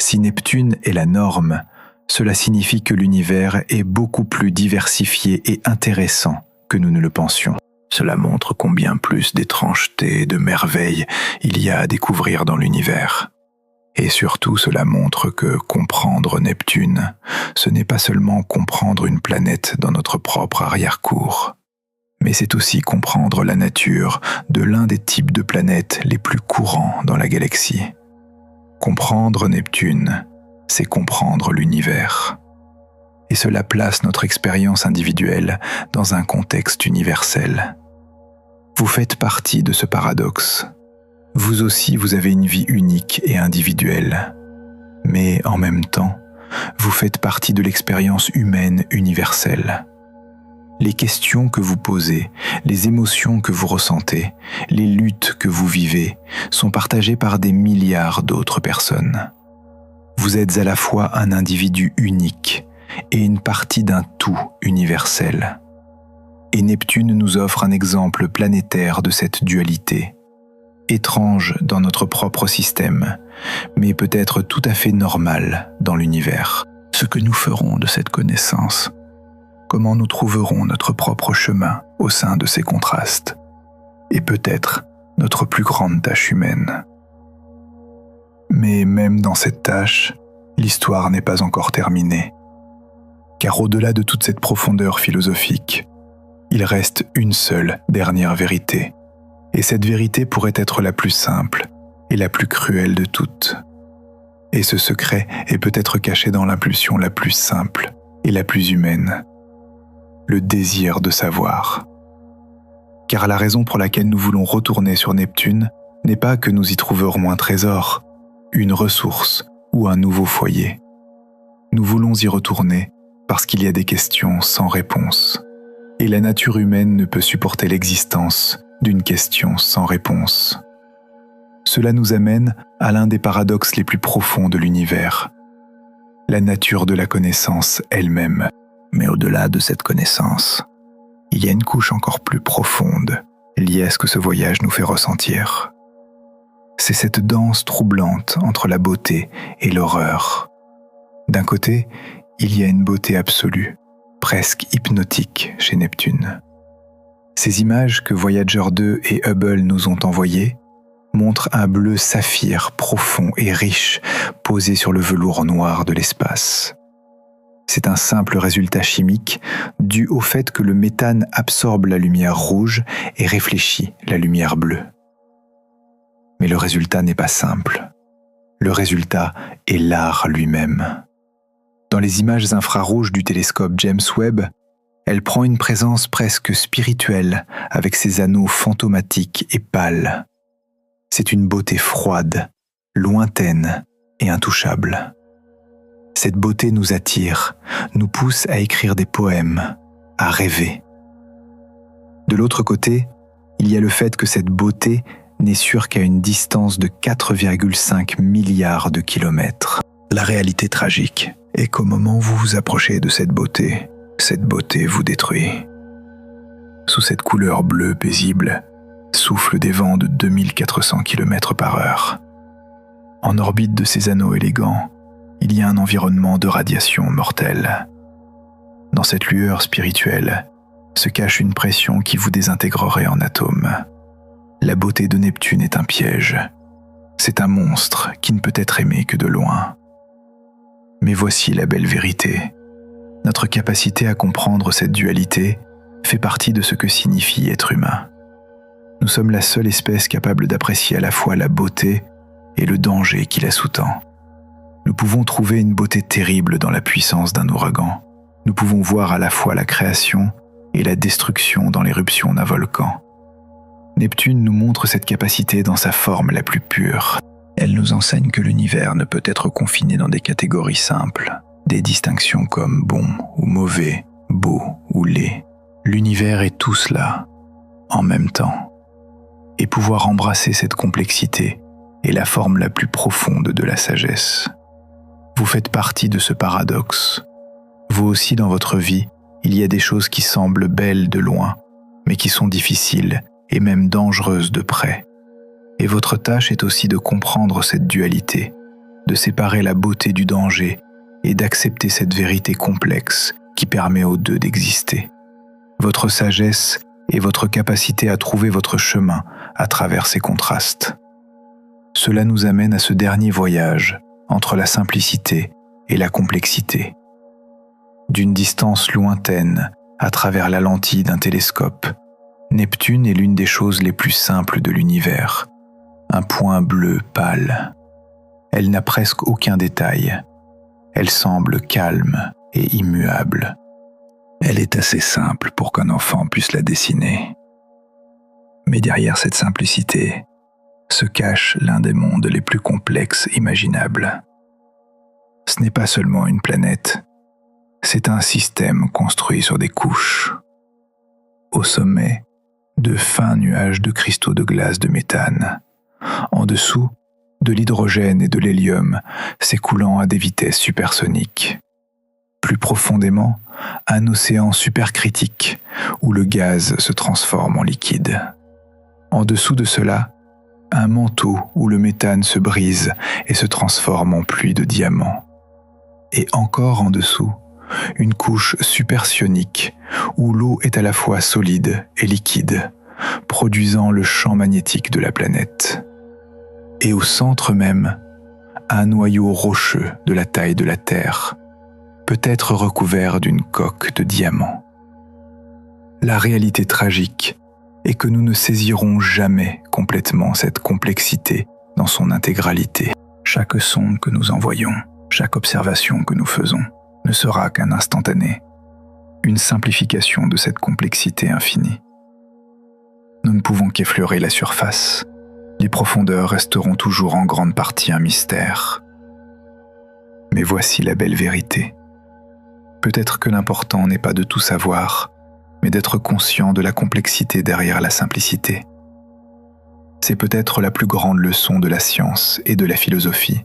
Speaker 3: Si Neptune est la norme, cela signifie que l'univers est beaucoup plus diversifié et intéressant que nous ne le pensions. Cela montre combien plus d'étrangeté et de merveilles il y a à découvrir dans l'univers. Et surtout, cela montre que comprendre Neptune, ce n'est pas seulement comprendre une planète dans notre propre arrière-cour, mais c'est aussi comprendre la nature de l'un des types de planètes les plus courants dans la galaxie. Comprendre Neptune, c'est comprendre l'univers. Et cela place notre expérience individuelle dans un contexte universel. Vous faites partie de ce paradoxe. Vous aussi, vous avez une vie unique et individuelle. Mais en même temps, vous faites partie de l'expérience humaine universelle. Les questions que vous posez, les émotions que vous ressentez, les luttes que vous vivez sont partagées par des milliards d'autres personnes. Vous êtes à la fois un individu unique et une partie d'un tout universel. Et Neptune nous offre un exemple planétaire de cette dualité, étrange dans notre propre système, mais peut-être tout à fait normal dans l'univers. Ce que nous ferons de cette connaissance, comment nous trouverons notre propre chemin au sein de ces contrastes, et peut-être notre plus grande tâche humaine. Mais même dans cette tâche, l'histoire n'est pas encore terminée. Car au-delà de toute cette profondeur philosophique, il reste une seule dernière vérité. Et cette vérité pourrait être la plus simple et la plus cruelle de toutes. Et ce secret est peut-être caché dans l'impulsion la plus simple et la plus humaine, le désir de savoir. Car la raison pour laquelle nous voulons retourner sur Neptune n'est pas que nous y trouverons un trésor, une ressource ou un nouveau foyer. Nous voulons y retourner parce qu'il y a des questions sans réponse. Et la nature humaine ne peut supporter l'existence
Speaker 1: d'une question sans réponse. Cela nous amène à l'un des paradoxes les plus profonds de l'univers, la nature de la connaissance elle-même.
Speaker 3: Mais au-delà de cette connaissance, il y a une couche encore plus profonde liée à ce que ce voyage nous fait ressentir. C'est cette danse troublante entre la beauté et l'horreur. D'un côté, il y a une beauté absolue, presque hypnotique chez Neptune. Ces images que Voyager 2 et Hubble nous ont envoyées montrent un bleu saphir profond et riche posé sur le velours noir de l'espace. C'est un simple résultat chimique dû au fait que le méthane absorbe la lumière rouge et réfléchit la lumière bleue. Mais le résultat n'est pas simple. Le résultat est l'art lui-même. Dans les images infrarouges du télescope James Webb, elle prend une présence presque spirituelle avec ses anneaux fantomatiques et pâles. C'est une beauté froide, lointaine et intouchable. Cette beauté nous attire, nous pousse à écrire des poèmes, à rêver. De l'autre côté, il y a le fait que cette beauté n'est sûre qu'à une distance de 4,5 milliards de kilomètres. La réalité tragique est qu'au moment où vous vous approchez de cette beauté vous détruit. Sous cette couleur bleue paisible, soufflent des vents de 2400 km/h. En orbite de ces anneaux élégants, il y a un environnement de radiation mortelle. Dans cette lueur spirituelle se cache une pression qui vous désintégrerait en atomes. La beauté de Neptune est un piège. C'est un monstre qui ne peut être aimé que de loin. Mais voici la belle vérité. Notre capacité à comprendre cette dualité fait partie de ce que signifie être humain. Nous sommes la seule espèce capable d'apprécier à la fois la beauté et le danger qui la sous-tend. Nous pouvons trouver une beauté terrible dans la puissance d'un ouragan. Nous pouvons voir à la fois la création et la destruction dans l'éruption d'un volcan. Neptune nous montre cette capacité dans sa forme la plus pure. Elle nous enseigne que l'univers ne peut être confiné dans des catégories simples, des distinctions comme bon ou mauvais, beau ou laid. L'univers est tout cela, en même temps. Et pouvoir embrasser cette complexité est la forme la plus profonde de la sagesse. Vous faites partie de ce paradoxe. Vous aussi dans votre vie, il y a des choses qui semblent belles de loin, mais qui sont difficiles et même dangereuses de près. Et votre tâche est aussi de comprendre cette dualité, de séparer la beauté du danger et d'accepter cette vérité complexe qui permet aux deux d'exister. Votre sagesse est votre capacité à trouver votre chemin à travers ces contrastes. Cela nous amène à ce dernier voyage entre la simplicité et la complexité. D'une distance lointaine, à travers la lentille d'un télescope, Neptune est l'une des choses les plus simples de l'univers. Un point bleu pâle. Elle n'a presque aucun détail. Elle semble calme et immuable. Elle est assez simple pour qu'un enfant puisse la dessiner. Mais derrière cette simplicité se cache l'un des mondes les plus complexes imaginables. Ce n'est pas seulement une planète, c'est un système construit sur des couches. Au sommet, de fins nuages de cristaux de glace de méthane. En dessous, de l'hydrogène et de l'hélium s'écoulant à des vitesses supersoniques. Plus profondément, un océan supercritique où le gaz se transforme en liquide. En dessous de cela, un manteau où le méthane se brise et se transforme en pluie de diamants. Et encore en dessous, une couche supersonique où l'eau est à la fois solide et liquide, produisant le champ magnétique de la planète. Et au centre même, un noyau rocheux de la taille de la Terre, peut-être recouvert d'une coque de diamants. La réalité tragique est que nous ne saisirons jamais complètement cette complexité dans son intégralité. Chaque sonde que nous envoyons, chaque observation que nous faisons, ne sera qu'un instantané, une simplification de cette complexité infinie. Nous ne pouvons qu'effleurer la surface. Les profondeurs resteront toujours en grande partie un mystère. Mais voici la belle vérité. Peut-être que l'important n'est pas de tout savoir, mais d'être conscient de la complexité derrière la simplicité.
Speaker 2: C'est peut-être la plus grande leçon de la science et de la philosophie.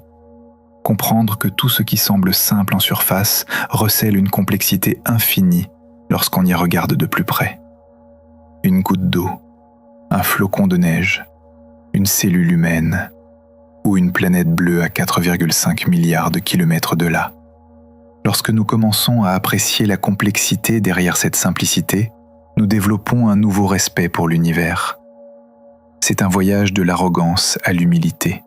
Speaker 2: Comprendre que tout ce qui semble simple en surface recèle une complexité infinie lorsqu'on y regarde de plus près. Une goutte d'eau, un flocon de neige, une cellule humaine ou une planète bleue à 4,5 milliards de kilomètres de là. Lorsque nous commençons à apprécier la complexité derrière cette simplicité, nous développons un nouveau respect pour l'univers. C'est un voyage de l'arrogance à l'humilité.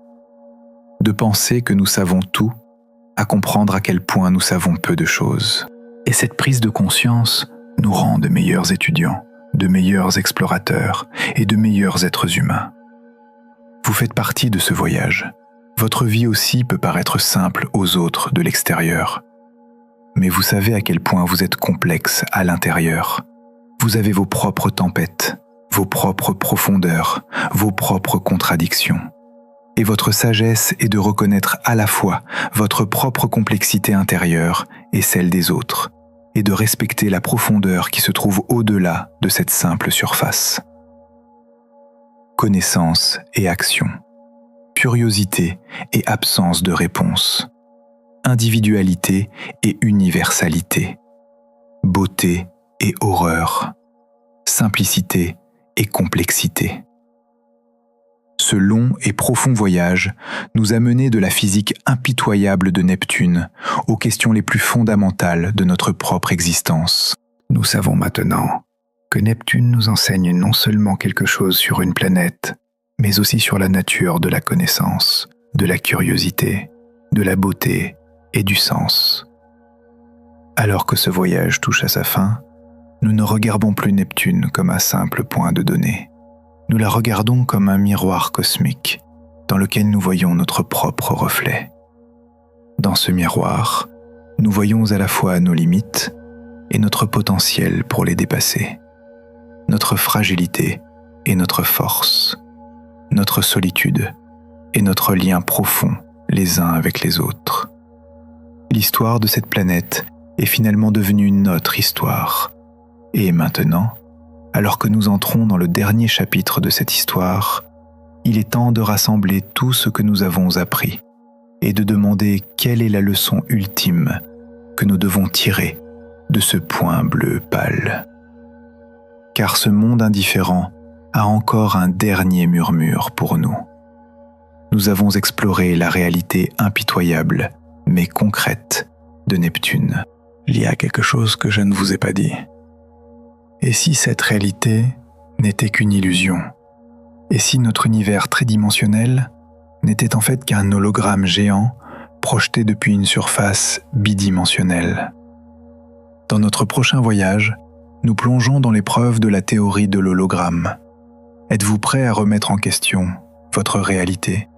Speaker 2: De penser que nous savons tout, à comprendre à quel point nous savons peu de choses. Et cette prise de conscience nous rend de meilleurs étudiants, de meilleurs explorateurs et de meilleurs êtres humains. Vous faites partie de ce voyage. Votre vie aussi peut paraître simple aux autres de l'extérieur. Mais vous savez à quel point vous êtes complexe à l'intérieur. Vous avez vos propres tempêtes, vos propres profondeurs, vos propres contradictions. Et votre sagesse est de reconnaître à la fois votre propre complexité intérieure et celle des autres, et de respecter la profondeur qui se trouve au-delà de cette simple surface. Connaissance et action, curiosité et absence de réponse, individualité et universalité, beauté et horreur, simplicité et complexité. Ce long et profond voyage nous a menés de la physique impitoyable de Neptune aux questions les plus fondamentales de notre propre existence. Nous savons maintenant que Neptune nous enseigne non seulement quelque chose sur une planète, mais aussi sur la nature de la connaissance, de la curiosité, de la beauté et du sens. Alors que ce voyage touche à sa fin, nous ne regardons plus Neptune comme un simple point de données. Nous la regardons comme un miroir cosmique dans lequel nous voyons notre propre reflet. Dans ce miroir, nous voyons à la fois nos limites et notre potentiel pour les dépasser, notre fragilité et notre force, notre solitude et notre lien profond les uns avec les autres. L'histoire de cette planète est finalement devenue notre histoire. Et maintenant, alors que nous entrons dans le dernier chapitre de cette histoire, il est temps de rassembler tout ce que nous avons appris et de demander quelle est la leçon ultime que nous devons tirer de ce point bleu pâle. Car ce monde indifférent a encore un dernier murmure pour nous. Nous avons exploré la réalité impitoyable, mais concrète, de Neptune. Il y a quelque chose que je ne vous ai pas dit. Et si cette réalité n'était qu'une illusion? Et si notre univers tridimensionnel n'était en fait qu'un hologramme géant projeté depuis une surface bidimensionnelle? Dans notre prochain voyage, nous plongeons dans l'épreuve de la théorie de l'hologramme. Êtes-vous prêt à remettre en question votre réalité